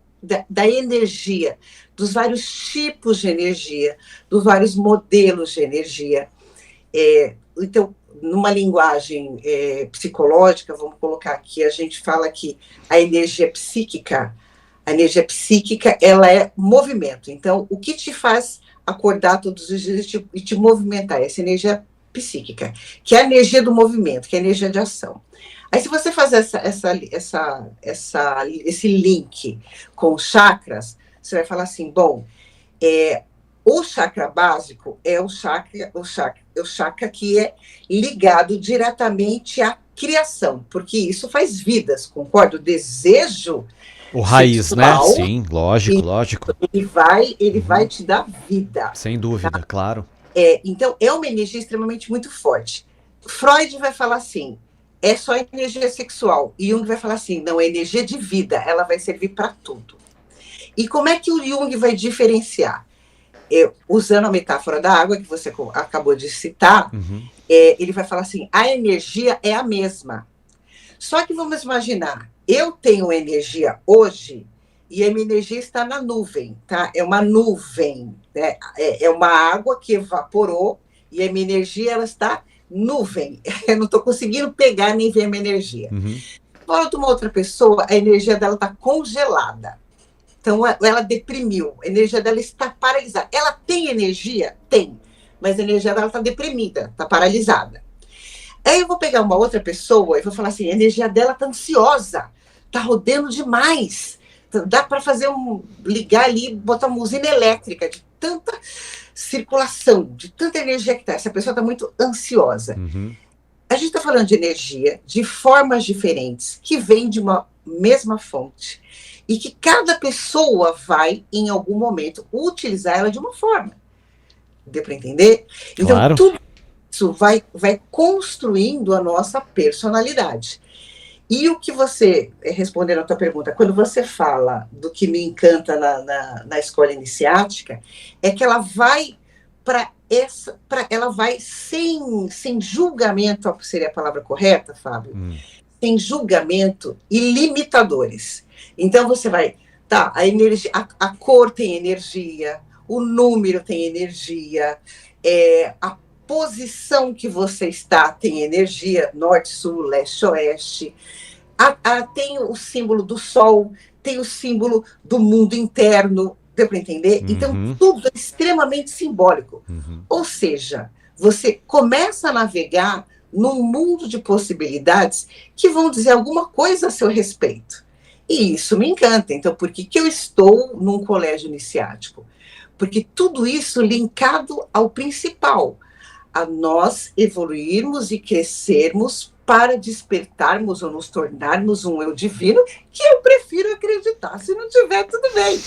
da energia, dos vários tipos de energia, dos vários modelos de energia. Então, numa linguagem psicológica, vamos colocar aqui, a gente fala que a energia psíquica, ela é movimento. Então, o que te faz acordar todos os dias e te movimentar? Essa energia psíquica, que é a energia do movimento, que é a energia de ação. Aí, se você fazer esse link com os chakras, você vai falar assim, bom, o chakra básico é o chakra que é ligado diretamente à criação, porque isso faz vidas, concorda? O desejo O raiz, sexual, né? Sim, lógico. Ele vai te dar vida. Sem dúvida, Tá? claro. Então, é uma energia extremamente muito forte. Freud vai falar assim, é só energia sexual. E Jung vai falar assim, não, é energia de vida, ela vai servir para tudo. E como é que o Jung vai diferenciar? Usando a metáfora da água que você acabou de citar, ele vai falar assim, a energia é a mesma. Só que vamos imaginar, eu tenho energia hoje e a minha energia está na nuvem, tá? É uma nuvem, né? É uma água que evaporou e a minha energia ela está nuvem. Eu não estou conseguindo pegar nem ver a minha energia. Fora de uma outra pessoa, a energia dela está congelada. Então, ela deprimiu, a energia dela está paralisada. Ela tem energia? Tem, mas a energia dela está deprimida, está paralisada. Aí eu vou pegar uma outra pessoa e vou falar assim, a energia dela está ansiosa, está rodando demais. Dá para ligar ali, botar uma usina elétrica de tanta circulação, de tanta energia que está. Essa pessoa está muito ansiosa. A gente está falando de energia de formas diferentes, que vem de uma mesma fonte. E que cada pessoa vai, em algum momento, utilizar ela de uma forma. Deu para entender? Claro. Então, tudo isso vai construindo a nossa personalidade. E o que você, respondendo a tua pergunta, quando você fala do que me encanta na escola iniciática, é que ela vai ela vai sem julgamento, seria a palavra correta, Fábio? Sem julgamento e limitadores. Então você vai, tá, a energia, a cor tem energia, o número tem energia, a posição que você está tem energia, norte, sul, leste, oeste, tem o símbolo do sol, tem o símbolo do mundo interno, deu para entender? Então, tudo é extremamente simbólico. Ou seja, você começa a navegar num mundo de possibilidades que vão dizer alguma coisa a seu respeito. E isso me encanta. Então, por que eu estou num colégio iniciático? Porque tudo isso linkado ao principal, a nós evoluirmos e crescermos para despertarmos ou nos tornarmos um eu divino, que eu prefiro acreditar. Se não tiver, tudo bem.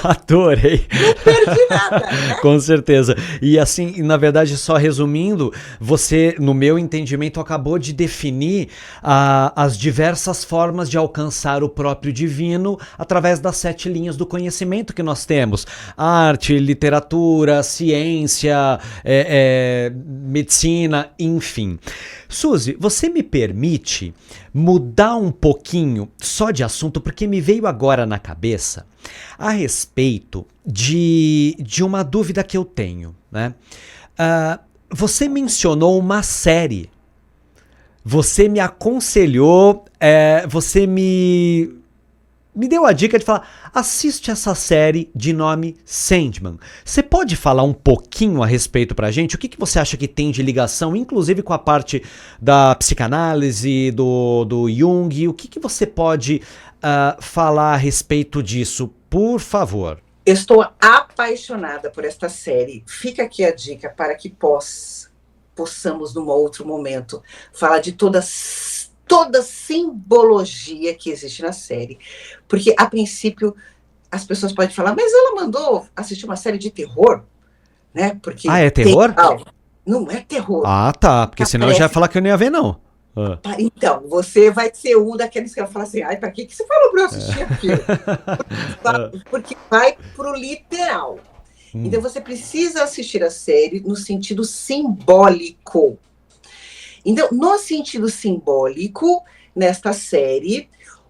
Adorei. Não perdi nada, né? Com certeza. E assim, na verdade, só resumindo, você, no meu entendimento, acabou de definir as diversas formas de alcançar o próprio divino através das 7 linhas do conhecimento que nós temos. Arte, literatura, ciência, medicina, enfim. Suzy, você me permite mudar um pouquinho só de assunto, porque me veio agora na cabeça a respeito de uma dúvida que eu tenho, né? Você mencionou uma série, você me aconselhou, você me me deu a dica de falar, assiste essa série de nome Sandman. Você pode falar um pouquinho a respeito pra gente? O que você acha que tem de ligação, inclusive com a parte da psicanálise, do Jung? O que você pode falar a respeito disso, por favor? Eu estou apaixonada por esta série. Fica aqui a dica para que possamos, num outro momento, falar de toda a simbologia que existe na série. Porque, a princípio, as pessoas podem falar, mas ela mandou assistir uma série de terror, né? Porque é terror? Não é terror. Ah, tá. Porque senão eu já ia falar que eu não ia ver, não. Então, você vai ser um daqueles que vai falar assim, pra que você falou pra eu assistir aquilo? Porque vai pro literal. Então, você precisa assistir a série no sentido simbólico. Então, no sentido simbólico, nesta série,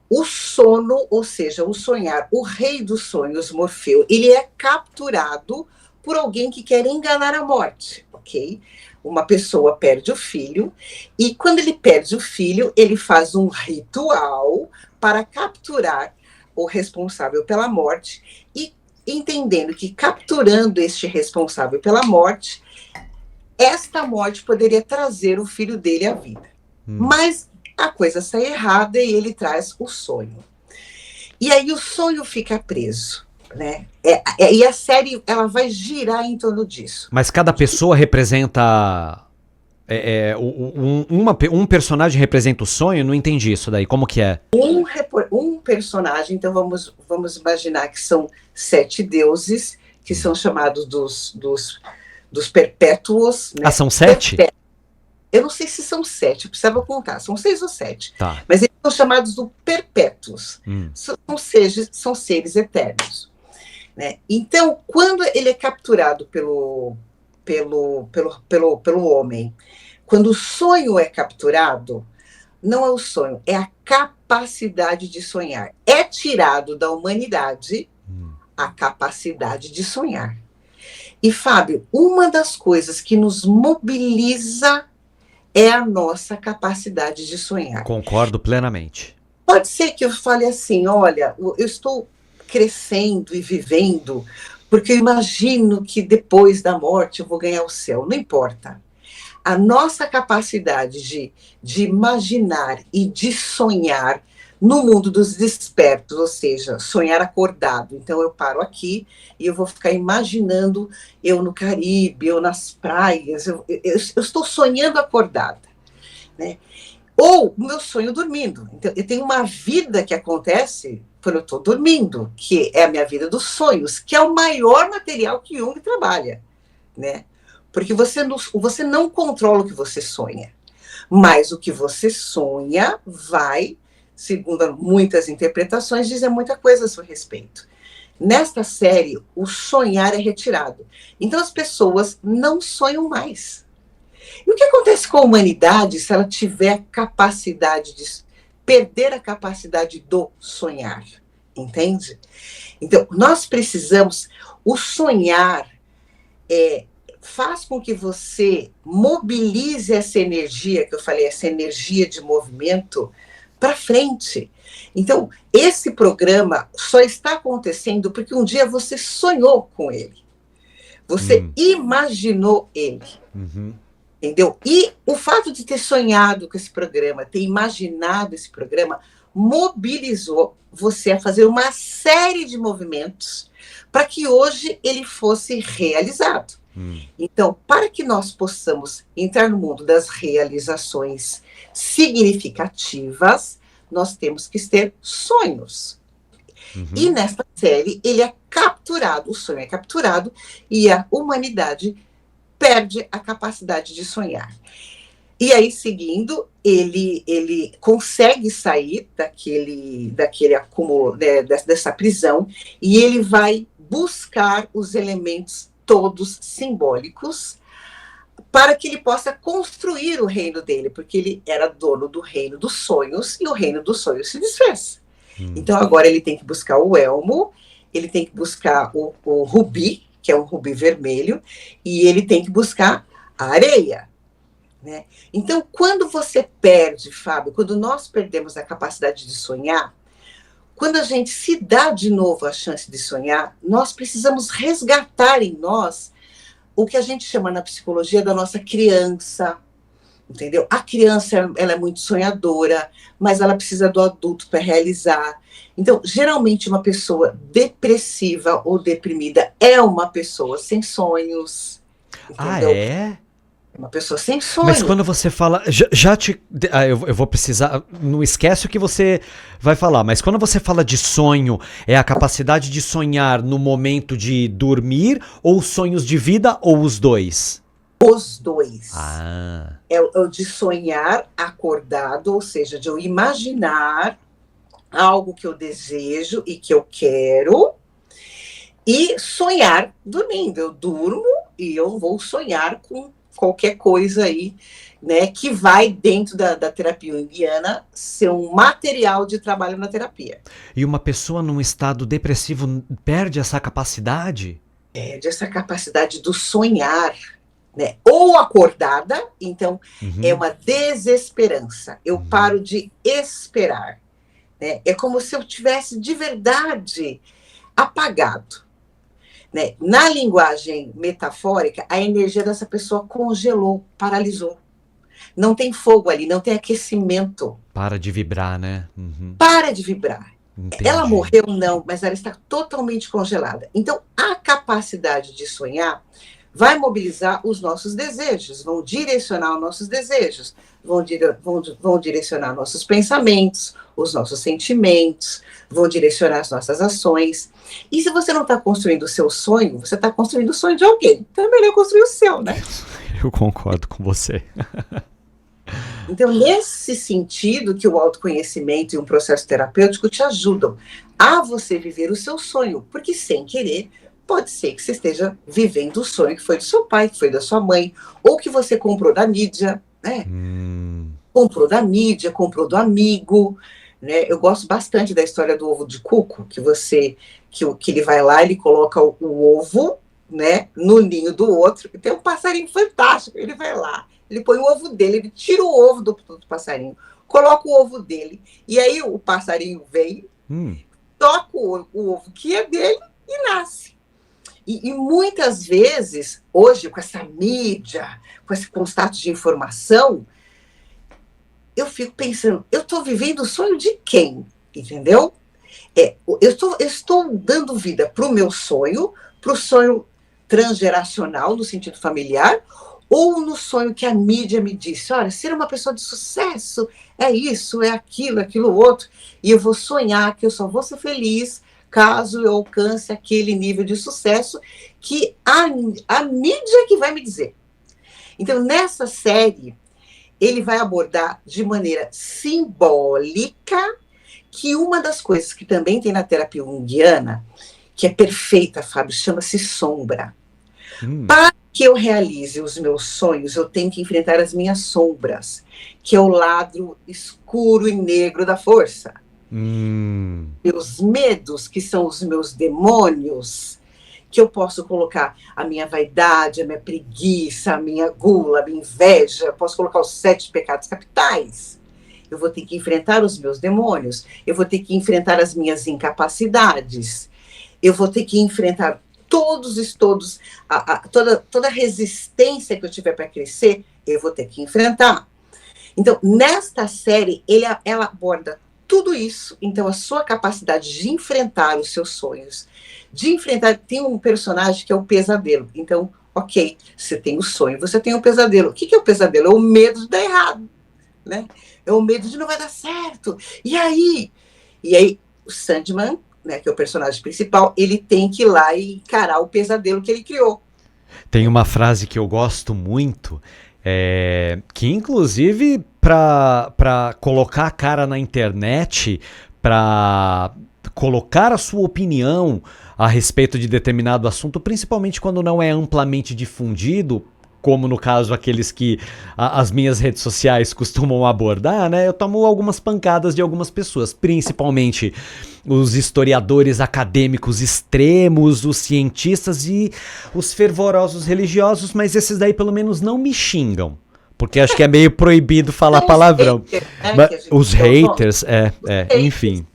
o sono, ou seja, o sonhar, o rei dos sonhos, Morfeu, ele é capturado por alguém que quer enganar a morte, ok? Uma pessoa perde o filho, e quando ele perde o filho, ele faz um ritual para capturar o responsável pela morte, e entendendo que capturando este responsável pela morte, esta morte poderia trazer o filho dele à vida. Mas a coisa sai errada e ele traz o sonho. E aí o sonho fica preso, né? E a série ela vai girar em torno disso. Mas cada pessoa representa... um personagem representa o sonho? Não entendi isso daí. Como que é? Um personagem, então vamos imaginar que são 7 deuses, que são chamados dos perpétuos. Né? São 7? Eu não sei se são 7, eu precisava contar, são 6 ou 7. Tá. Mas eles são chamados do perpétuos. São seres eternos. Né? Então, quando ele é capturado pelo homem, quando o sonho é capturado, não é o sonho, é a capacidade de sonhar. É tirado da humanidade a capacidade de sonhar. E, Fábio, uma das coisas que nos mobiliza é a nossa capacidade de sonhar. Concordo plenamente. Pode ser que eu fale assim, olha, eu estou crescendo e vivendo porque eu imagino que depois da morte eu vou ganhar o céu. Não importa. A nossa capacidade de imaginar e de sonhar no mundo dos despertos, ou seja, sonhar acordado. Então eu paro aqui e eu vou ficar imaginando eu no Caribe, eu nas praias, eu estou sonhando acordada, né? Ou o meu sonho dormindo. Então, eu tenho uma vida que acontece quando eu estou dormindo, que é a minha vida dos sonhos, que é o maior material que Jung trabalha, né? Porque você não controla o que você sonha, mas o que você sonha vai, segundo muitas interpretações, dizer muita coisa a seu respeito. Nesta série, o sonhar é retirado. Então, as pessoas não sonham mais. E o que acontece com a humanidade se ela tiver a capacidade de perder a capacidade do sonhar? Entende? Então, nós precisamos... O sonhar faz com que você mobilize essa energia, que eu falei, essa energia de movimento, para frente. Então, esse programa só está acontecendo porque um dia você sonhou com ele. Você imaginou ele. Entendeu? E o fato de ter sonhado com esse programa, ter imaginado esse programa, mobilizou você a fazer uma série de movimentos para que hoje ele fosse realizado. Então, para que nós possamos entrar no mundo das realizações significativas, nós temos que ter sonhos. E nessa série, ele é capturado, o sonho é capturado, e a humanidade perde a capacidade de sonhar. E aí, seguindo, ele consegue sair daquele acúmulo, né, dessa prisão, e ele vai buscar os elementos todos simbólicos para que ele possa construir o reino dele, porque ele era dono do reino dos sonhos, e o reino dos sonhos se desfez. Então, agora ele tem que buscar o elmo, ele tem que buscar o rubi, que é um rubi vermelho, e ele tem que buscar a areia. Né? Então, quando você perde, Fábio, quando nós perdemos a capacidade de sonhar, quando a gente se dá de novo a chance de sonhar, nós precisamos resgatar em nós o que a gente chama na psicologia da nossa criança, entendeu? A criança, ela é muito sonhadora, mas ela precisa do adulto para realizar. Então, geralmente, uma pessoa depressiva ou deprimida é uma pessoa sem sonhos, entendeu? Ah, é? Uma pessoa sem sonho. Mas quando você fala, eu vou precisar, não esquece o que você vai falar, mas quando você fala de sonho, é a capacidade de sonhar no momento de dormir, ou sonhos de vida, ou os dois? Os dois. Ah. É o de sonhar acordado, ou seja, de eu imaginar algo que eu desejo e que eu quero, e sonhar dormindo. Eu durmo e eu vou sonhar com qualquer coisa aí, né, que vai dentro da terapia junguiana ser um material de trabalho na terapia. E uma pessoa num estado depressivo perde essa capacidade? Perde essa capacidade do sonhar, né? Ou acordada, então é uma desesperança. Eu paro de esperar, né? É como se eu tivesse de verdade apagado. Né? Na linguagem metafórica, a energia dessa pessoa congelou, paralisou. Não tem fogo ali, não tem aquecimento. Para de vibrar, né? Para de vibrar. Entendi. Ela morreu, não, mas ela está totalmente congelada. Então, a capacidade de sonhar vai mobilizar os nossos desejos, vão direcionar os nossos desejos, vão direcionar nossos pensamentos, os nossos sentimentos, vão direcionar as nossas ações. E se você não está construindo o seu sonho, você está construindo o sonho de alguém. Então é melhor construir o seu, né? Eu concordo com você. Então, nesse sentido que o autoconhecimento e um processo terapêutico te ajudam a você viver o seu sonho, porque sem querer, pode ser que você esteja vivendo o sonho que foi do seu pai, que foi da sua mãe, ou que você comprou da mídia, né? Comprou da mídia, comprou do amigo, né? Eu gosto bastante da história do ovo de cuco, que ele vai lá, ele coloca o ovo, né, no ninho do outro, e tem um passarinho fantástico, ele vai lá, ele põe o ovo dele, ele tira o ovo do passarinho, coloca o ovo dele, e aí o passarinho vem, toca o ovo que é dele e nasce. E muitas vezes, hoje, com essa mídia, com esse contato de informação, eu fico pensando, eu estou vivendo o sonho de quem? Entendeu? Eu estou dando vida para o meu sonho, para o sonho transgeracional, no sentido familiar, ou no sonho que a mídia me disse, olha, ser uma pessoa de sucesso é isso, é aquilo outro, e eu vou sonhar que eu só vou ser feliz caso eu alcance aquele nível de sucesso que a mídia que vai me dizer. Então, nessa série, ele vai abordar de maneira simbólica que uma das coisas que também tem na terapia junguiana, que é perfeita, Fábio, chama-se sombra. Para que eu realize os meus sonhos, eu tenho que enfrentar as minhas sombras, que é o lado escuro e negro da força. Meus medos, que são os meus demônios, que eu posso colocar a minha vaidade, a minha preguiça, a minha gula, a minha inveja, eu posso colocar os 7 pecados capitais. Eu vou ter que enfrentar os meus demônios, eu vou ter que enfrentar as minhas incapacidades, eu vou ter que enfrentar toda resistência que eu tiver para crescer, eu vou ter que enfrentar. Então, nesta série, ela aborda tudo isso. Então, a sua capacidade de enfrentar os seus sonhos, de enfrentar, tem um personagem que é o pesadelo. Então, ok, você tem o sonho, você tem o pesadelo. O que é o pesadelo? É o medo de dar errado, né? É o medo de não vai dar certo. E aí o Sandman, né, que é o personagem principal, ele tem que ir lá e encarar o pesadelo que ele criou. Tem uma frase que eu gosto muito, que inclusive para colocar a cara na internet, para colocar a sua opinião a respeito de determinado assunto, principalmente quando não é amplamente difundido, como no caso aqueles que as minhas redes sociais costumam abordar, né? Eu tomo algumas pancadas de algumas pessoas, principalmente os historiadores acadêmicos extremos, os cientistas e os fervorosos religiosos, mas esses daí pelo menos não me xingam. Porque acho que é meio proibido falar palavrão. Os haters, enfim.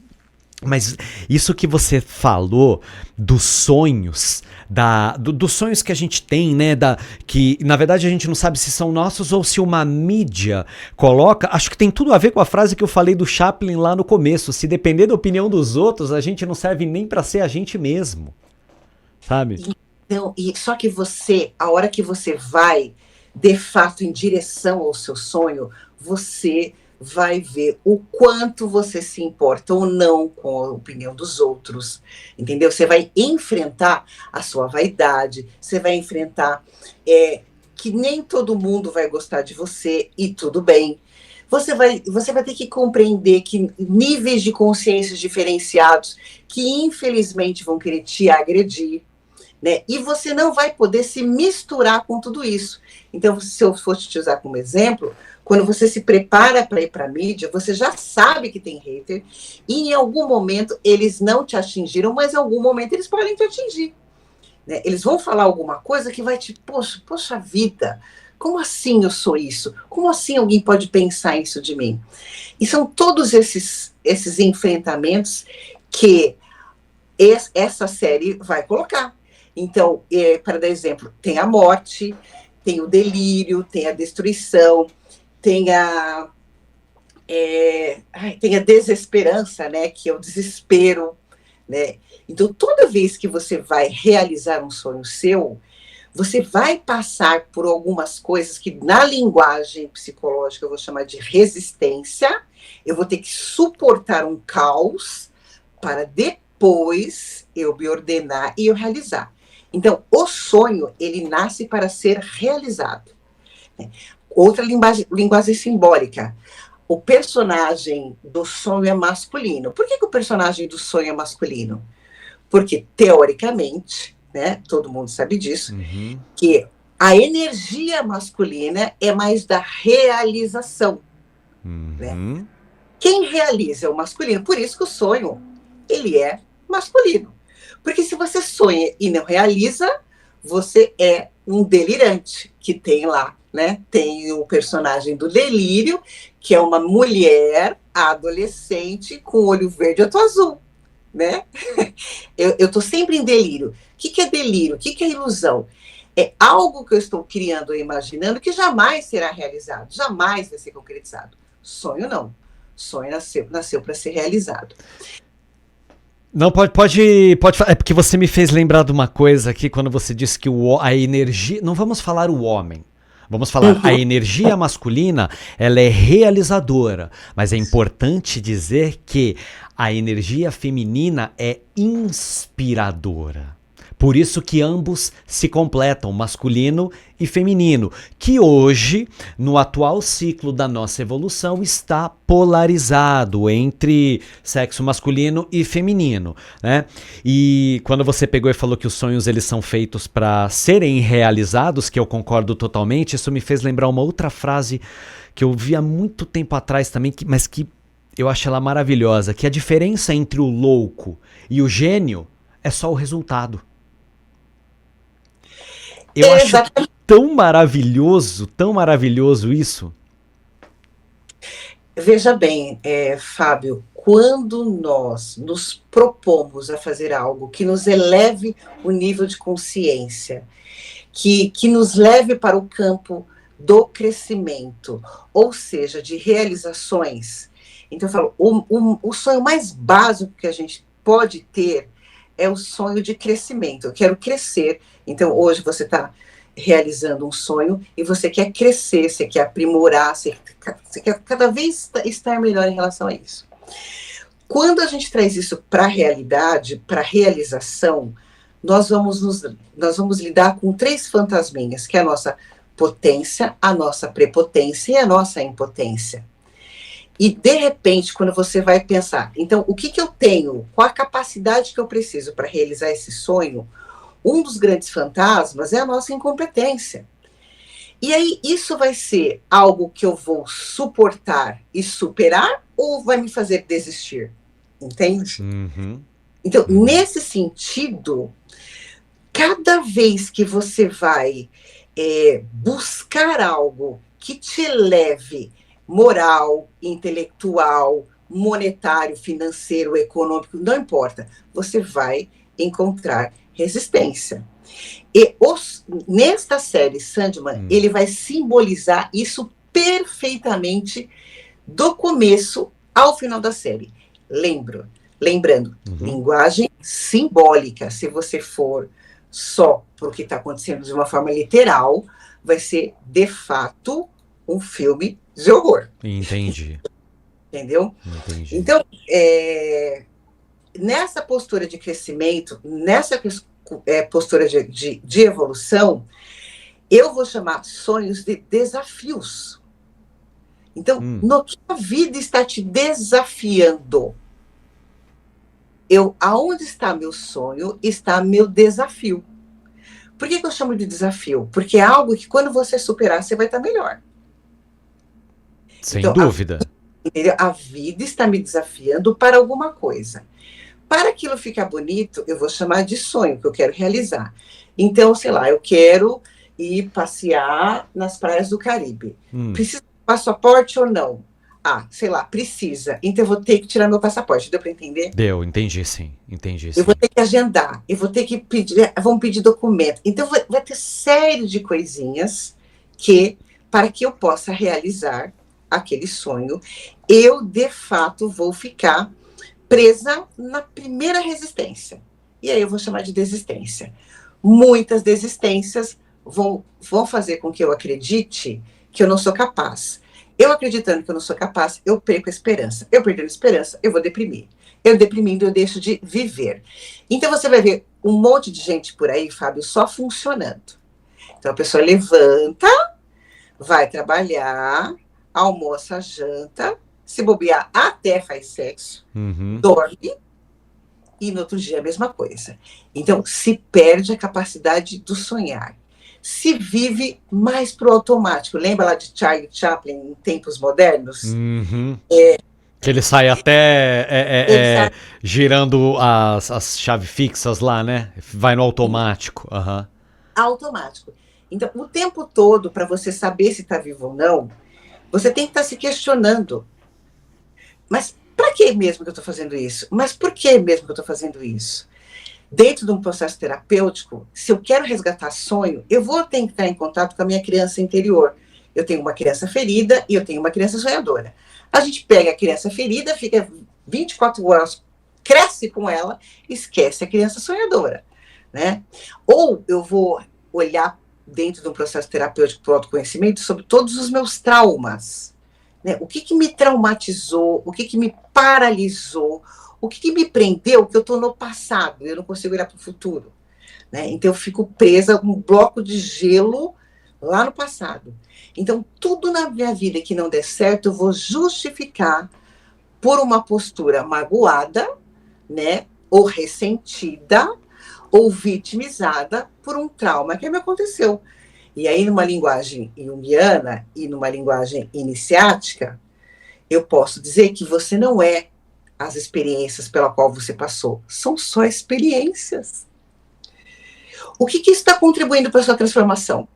Mas isso que você falou dos sonhos, dos sonhos que a gente tem, né? Que na verdade a gente não sabe se são nossos ou se uma mídia coloca. Acho que tem tudo a ver com a frase que eu falei do Chaplin lá no começo. Se depender da opinião dos outros, a gente não serve nem para ser a gente mesmo, sabe? Então, só que você, a hora que você vai, de fato, em direção ao seu sonho, você vai ver o quanto você se importa ou não com a opinião dos outros, entendeu? Você vai enfrentar a sua vaidade, você vai enfrentar que nem todo mundo vai gostar de você e tudo bem. Você vai ter que compreender que níveis de consciência diferenciados que infelizmente vão querer te agredir, né? E você não vai poder se misturar com tudo isso. Então, se eu fosse te usar como exemplo, quando você se prepara para ir para a mídia, você já sabe que tem hater, e em algum momento eles não te atingiram, mas em algum momento eles podem te atingir, né? Eles vão falar alguma coisa que vai te, poxa vida, como assim eu sou isso? Como assim alguém pode pensar isso de mim? E são todos esses enfrentamentos que essa série vai colocar. Então, para dar exemplo, tem a morte, tem o delírio, tem a destruição, tem tem a desesperança, né, que é o desespero, né? Então, toda vez que você vai realizar um sonho seu, você vai passar por algumas coisas que, na linguagem psicológica, eu vou chamar de resistência. Eu vou ter que suportar um caos para depois eu me ordenar e eu realizar. Então, o sonho, ele nasce para ser realizado. Outra linguagem simbólica. O personagem do sonho é masculino. Por que o personagem do sonho é masculino? Porque, teoricamente, né, todo mundo sabe disso, que a energia masculina é mais da realização. Né? Quem realiza é o masculino. Por isso que o sonho, ele é masculino. Porque se você sonha e não realiza, você é um delirante, que tem lá, né? Tem o personagem do delírio, que é uma mulher adolescente com olho verde e outro azul, né? Eu estou sempre em delírio. O que é delírio? O que é ilusão? É algo que eu estou criando ou imaginando que jamais será realizado, jamais vai ser concretizado. Sonho não. Sonho nasceu para ser realizado. Não, pode. É porque você me fez lembrar de uma coisa aqui quando você disse que a energia. Não vamos falar o homem. Vamos falar, a energia masculina, ela é realizadora, mas é importante dizer que a energia feminina é inspiradora. Por isso que ambos se completam, masculino e feminino, que hoje, no atual ciclo da nossa evolução, está polarizado entre sexo masculino e feminino, né? E quando você pegou e falou que os sonhos eles são feitos para serem realizados, que eu concordo totalmente, isso me fez lembrar uma outra frase que eu vi há muito tempo atrás também, mas que eu acho ela maravilhosa, que a diferença entre o louco e o gênio é só o resultado. Eu acho tão maravilhoso isso. Veja bem, Fábio, quando nós nos propomos a fazer algo que nos eleve o nível de consciência, que nos leve para o campo do crescimento, ou seja, de realizações. Então, eu falo, o sonho mais básico que a gente pode ter é o sonho de crescimento. Eu quero crescer. Então, hoje você está realizando um sonho e você quer crescer, você quer aprimorar, você quer cada vez estar melhor em relação a isso. Quando a gente traz isso para a realidade, para a realização, nós vamos lidar com 3 fantasminhas, que é a nossa potência, a nossa prepotência e a nossa impotência. E, de repente, quando você vai pensar, então, o que eu tenho, qual a capacidade que eu preciso para realizar esse sonho, um dos grandes fantasmas é a nossa incompetência. E aí, isso vai ser algo que eu vou suportar e superar ou vai me fazer desistir? Entende? Então, nesse sentido, cada vez que você vai buscar algo que te leve moral, intelectual, monetário, financeiro, econômico, não importa. Você vai encontrar resistência. E nesta série, Sandman, ele vai simbolizar isso perfeitamente do começo ao final da série. Lembrando, linguagem simbólica. Se você for só para o que está acontecendo de uma forma literal, vai ser, de fato, um filme de horror. Entendi. Entendeu? Entendi. Então, nessa postura de crescimento, nessa postura de evolução, eu vou chamar sonhos de desafios. Então, no que a vida está te desafiando, aonde está meu sonho, está meu desafio. Por que eu chamo de desafio? Porque é algo que quando você superar, você vai estar melhor. Sem dúvida. A vida está me desafiando para alguma coisa. Para aquilo ficar bonito, eu vou chamar de sonho, que eu quero realizar. Então, sei lá, eu quero ir passear nas praias do Caribe. Precisa de passaporte ou não? Sei lá, precisa. Então eu vou ter que tirar meu passaporte. Deu para entender? Deu, entendi sim. Eu vou ter que agendar, eu vou ter que pedir, vão pedir documento. Então vai ter série de coisinhas para que eu possa realizar aquele sonho, eu de fato vou ficar presa na primeira resistência. E aí eu vou chamar de desistência. Muitas desistências vão fazer com que eu acredite que eu não sou capaz. Eu acreditando que eu não sou capaz, eu perco a esperança. Eu perdendo a esperança, eu vou deprimir. Eu deprimindo, eu deixo de viver. Então você vai ver um monte de gente por aí, Fábio, só funcionando. Então a pessoa levanta, vai trabalhar, almoça, janta, se bobear até faz sexo, dorme, e no outro dia a mesma coisa. Então se perde a capacidade do sonhar. Se vive mais pro automático. Lembra lá de Charlie Chaplin em tempos modernos? Que ele sai até girando as chaves fixas lá, né? Vai no automático. Automático. Então, o tempo todo, para você saber se está vivo ou não, você tem que estar se questionando. Mas para que mesmo que eu estou fazendo isso? Mas por que mesmo que eu estou fazendo isso? Dentro de um processo terapêutico, se eu quero resgatar sonho, eu vou ter que estar em contato com a minha criança interior. Eu tenho uma criança ferida e eu tenho uma criança sonhadora. A gente pega a criança ferida, fica 24 horas, cresce com ela, esquece a criança sonhadora, né? Ou eu vou olhar dentro de um processo terapêutico para o autoconhecimento sobre todos os meus traumas, né? O que me traumatizou, o que me paralisou, o que me prendeu, que eu estou no passado, eu não consigo olhar para o futuro, né? Então eu fico presa com um bloco de gelo lá no passado. Então, tudo na minha vida que não der certo, eu vou justificar por uma postura magoada, né? Ou ressentida, ou vitimizada por um trauma que me aconteceu. E aí, numa linguagem junguiana e numa linguagem iniciática, eu posso dizer que você não é as experiências pela qual você passou. São só experiências. O que está contribuindo para a sua transformação?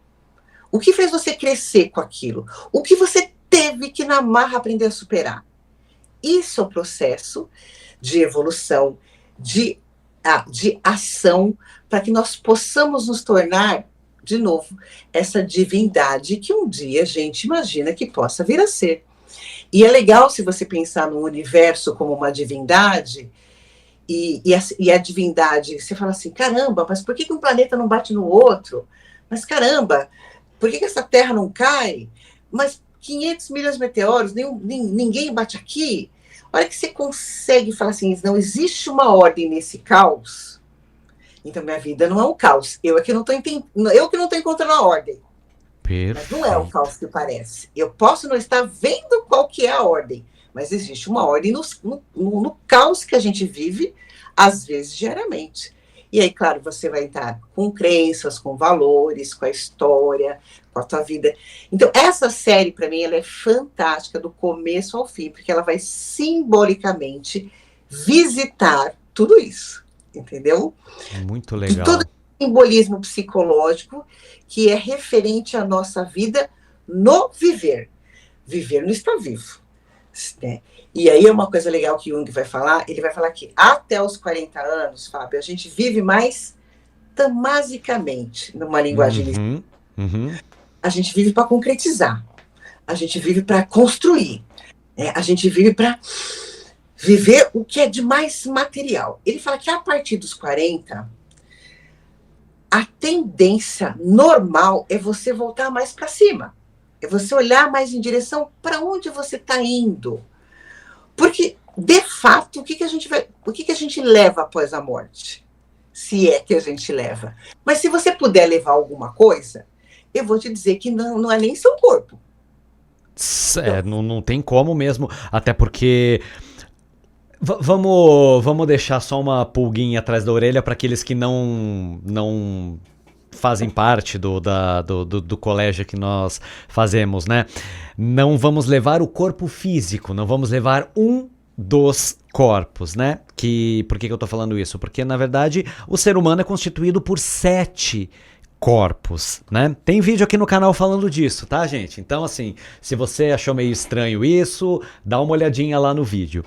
O que fez você crescer com aquilo? O que você teve que na marra aprender a superar? Isso é o processo de evolução, de ação, para que nós possamos nos tornar, de novo, essa divindade que um dia a gente imagina que possa vir a ser. E é legal se você pensar no universo como uma divindade, e a divindade, você fala assim, caramba, mas por que um planeta não bate no outro? Mas caramba, por que essa Terra não cai? Mas 500 milhões de meteoros, ninguém bate aqui? Olha que você consegue falar assim, não existe uma ordem nesse caos. Então minha vida não é um caos. Eu que não estou encontrando a ordem. Perfeito. Mas não é o caos que parece. Eu posso não estar vendo qual que é a ordem, mas existe uma ordem no caos que a gente vive, às vezes diariamente. E aí, claro, você vai estar com crenças, com valores, com a história, com a tua vida. Então, essa série, para mim, ela é fantástica do começo ao fim, porque ela vai simbolicamente visitar tudo isso, entendeu? Muito legal. De todo o simbolismo psicológico que é referente à nossa vida no viver. Viver não está vivo. né? E aí é uma coisa legal que Jung vai falar, ele vai falar que até os 40 anos, Fábio, a gente vive mais tamasicamente, numa linguagem. A gente vive para concretizar, a gente vive para construir, né? A gente vive para viver o que é de mais material. Ele fala que a partir dos 40, a tendência normal é você voltar mais para cima, é você olhar mais em direção para onde você está indo. Porque, de fato, o que a gente leva após a morte? Se é que a gente leva. Mas se você puder levar alguma coisa, eu vou te dizer que não é nem seu corpo. Não tem como mesmo, até porque vamos deixar só uma pulguinha atrás da orelha para aqueles que não fazem parte do colégio que nós fazemos, né? Não vamos levar o corpo físico, não vamos levar um dos corpos, né? Por que eu tô falando isso? Porque, na verdade, o ser humano é constituído por 7 corpos, né? Tem vídeo aqui no canal falando disso, tá, gente? Então, assim, se você achou meio estranho isso, dá uma olhadinha lá no vídeo.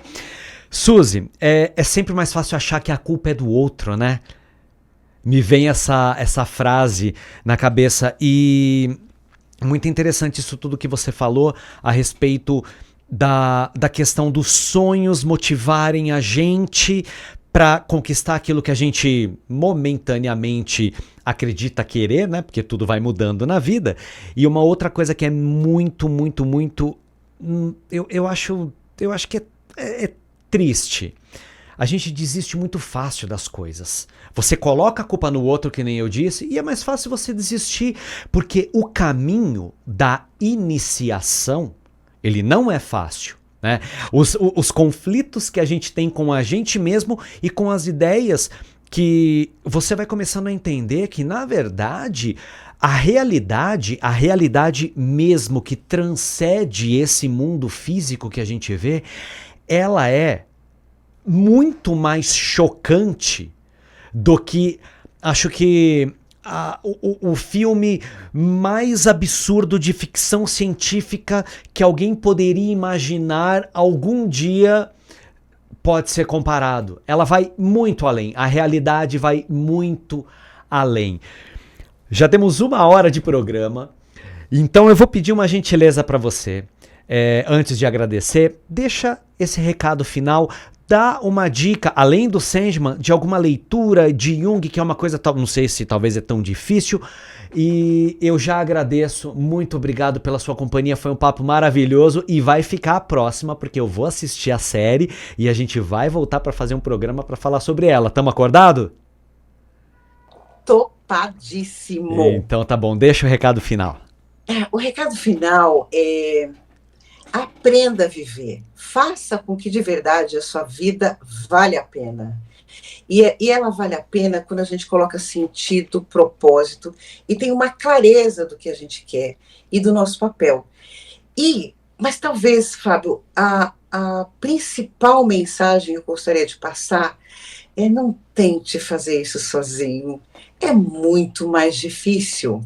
Suzy, é sempre mais fácil achar que a culpa é do outro, né? Me vem essa frase na cabeça e muito interessante isso tudo que você falou a respeito da questão dos sonhos motivarem a gente para conquistar aquilo que a gente momentaneamente acredita querer, né? Porque tudo vai mudando na vida. E uma outra coisa que é muito, muito, muito... Eu acho que é triste. A gente desiste muito fácil das coisas. Você coloca a culpa no outro, que nem eu disse, e é mais fácil você desistir, porque o caminho da iniciação, ele não é fácil, né? Os conflitos que a gente tem com a gente mesmo e com as ideias que você vai começando a entender que, na verdade, a realidade mesmo que transcende esse mundo físico que a gente vê, ela é muito mais chocante do que, acho que, o filme mais absurdo de ficção científica que alguém poderia imaginar algum dia pode ser comparado. Ela vai muito além, a realidade vai muito além. Já temos 1 hora de programa, então eu vou pedir uma gentileza para você. Antes de agradecer, deixa esse recado final, dá uma dica, além do Sandman, de alguma leitura de Jung, que é uma coisa, não sei se talvez é tão difícil, e eu já agradeço, muito obrigado pela sua companhia, foi um papo maravilhoso e vai ficar a próxima, porque eu vou assistir a série e a gente vai voltar para fazer um programa para falar sobre ela. Tamo acordado? Topadíssimo. Então tá bom, deixa o recado final. O recado final é: aprenda a viver. Faça com que de verdade a sua vida vale a pena. E ela vale a pena quando a gente coloca sentido, propósito e tem uma clareza do que a gente quer e do nosso papel. Mas talvez, Fábio, a principal mensagem que eu gostaria de passar é: não tente fazer isso sozinho. É muito mais difícil.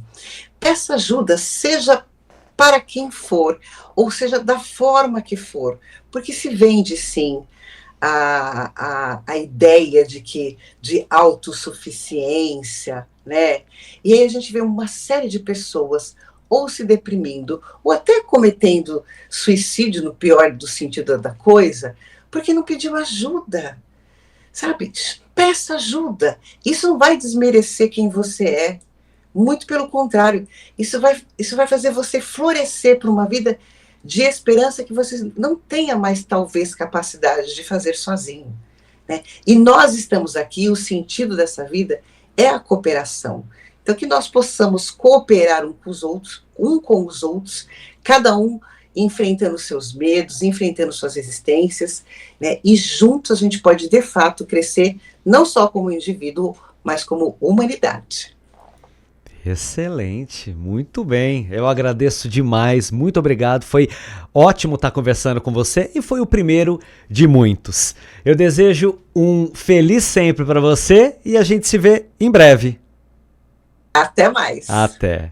Peça ajuda, seja para quem for, ou seja, da forma que for, porque se vende sim a ideia de autossuficiência, né? E aí a gente vê uma série de pessoas ou se deprimindo, ou até cometendo suicídio, no pior do sentido da coisa, porque não pediu ajuda, sabe? Peça ajuda. Isso não vai desmerecer quem você é. Muito pelo contrário, isso vai fazer você florescer para uma vida de esperança que você não tenha mais, talvez, capacidade de fazer sozinho, né? E nós estamos aqui, o sentido dessa vida é a cooperação. Então, que nós possamos cooperar um com os outros, cada um enfrentando seus medos, enfrentando suas resistências, né? E juntos a gente pode, de fato, crescer, não só como indivíduo, mas como humanidade. Excelente, muito bem, eu agradeço demais, muito obrigado, foi ótimo estar conversando com você e foi o primeiro de muitos. Eu desejo um feliz sempre para você e a gente se vê em breve. Até mais. Até.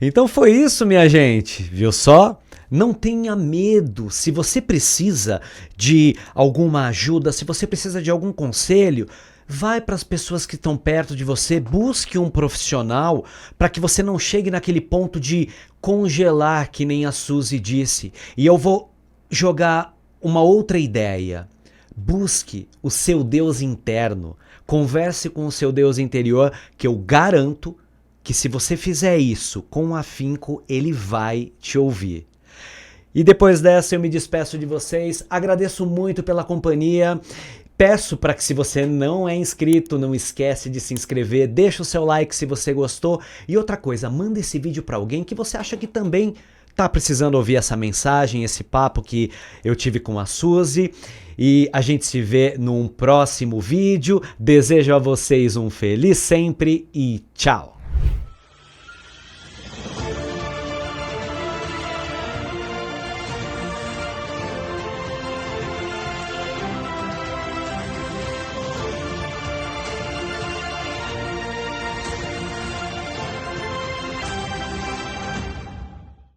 Então foi isso, minha gente, viu só? Não tenha medo. Se você precisa de alguma ajuda, se você precisa de algum conselho, vai para as pessoas que estão perto de você, busque um profissional para que você não chegue naquele ponto de congelar, que nem a Suzy disse. E eu vou jogar uma outra ideia. Busque o seu Deus interno. Converse com o seu Deus interior, que eu garanto que se você fizer isso com afinco, ele vai te ouvir. E depois dessa eu me despeço de vocês, agradeço muito pela companhia, peço para que se você não é inscrito, não esquece de se inscrever, deixa o seu like se você gostou, e outra coisa, manda esse vídeo para alguém que você acha que também tá precisando ouvir essa mensagem, esse papo que eu tive com a Suzy, e a gente se vê num próximo vídeo, desejo a vocês um feliz sempre e tchau!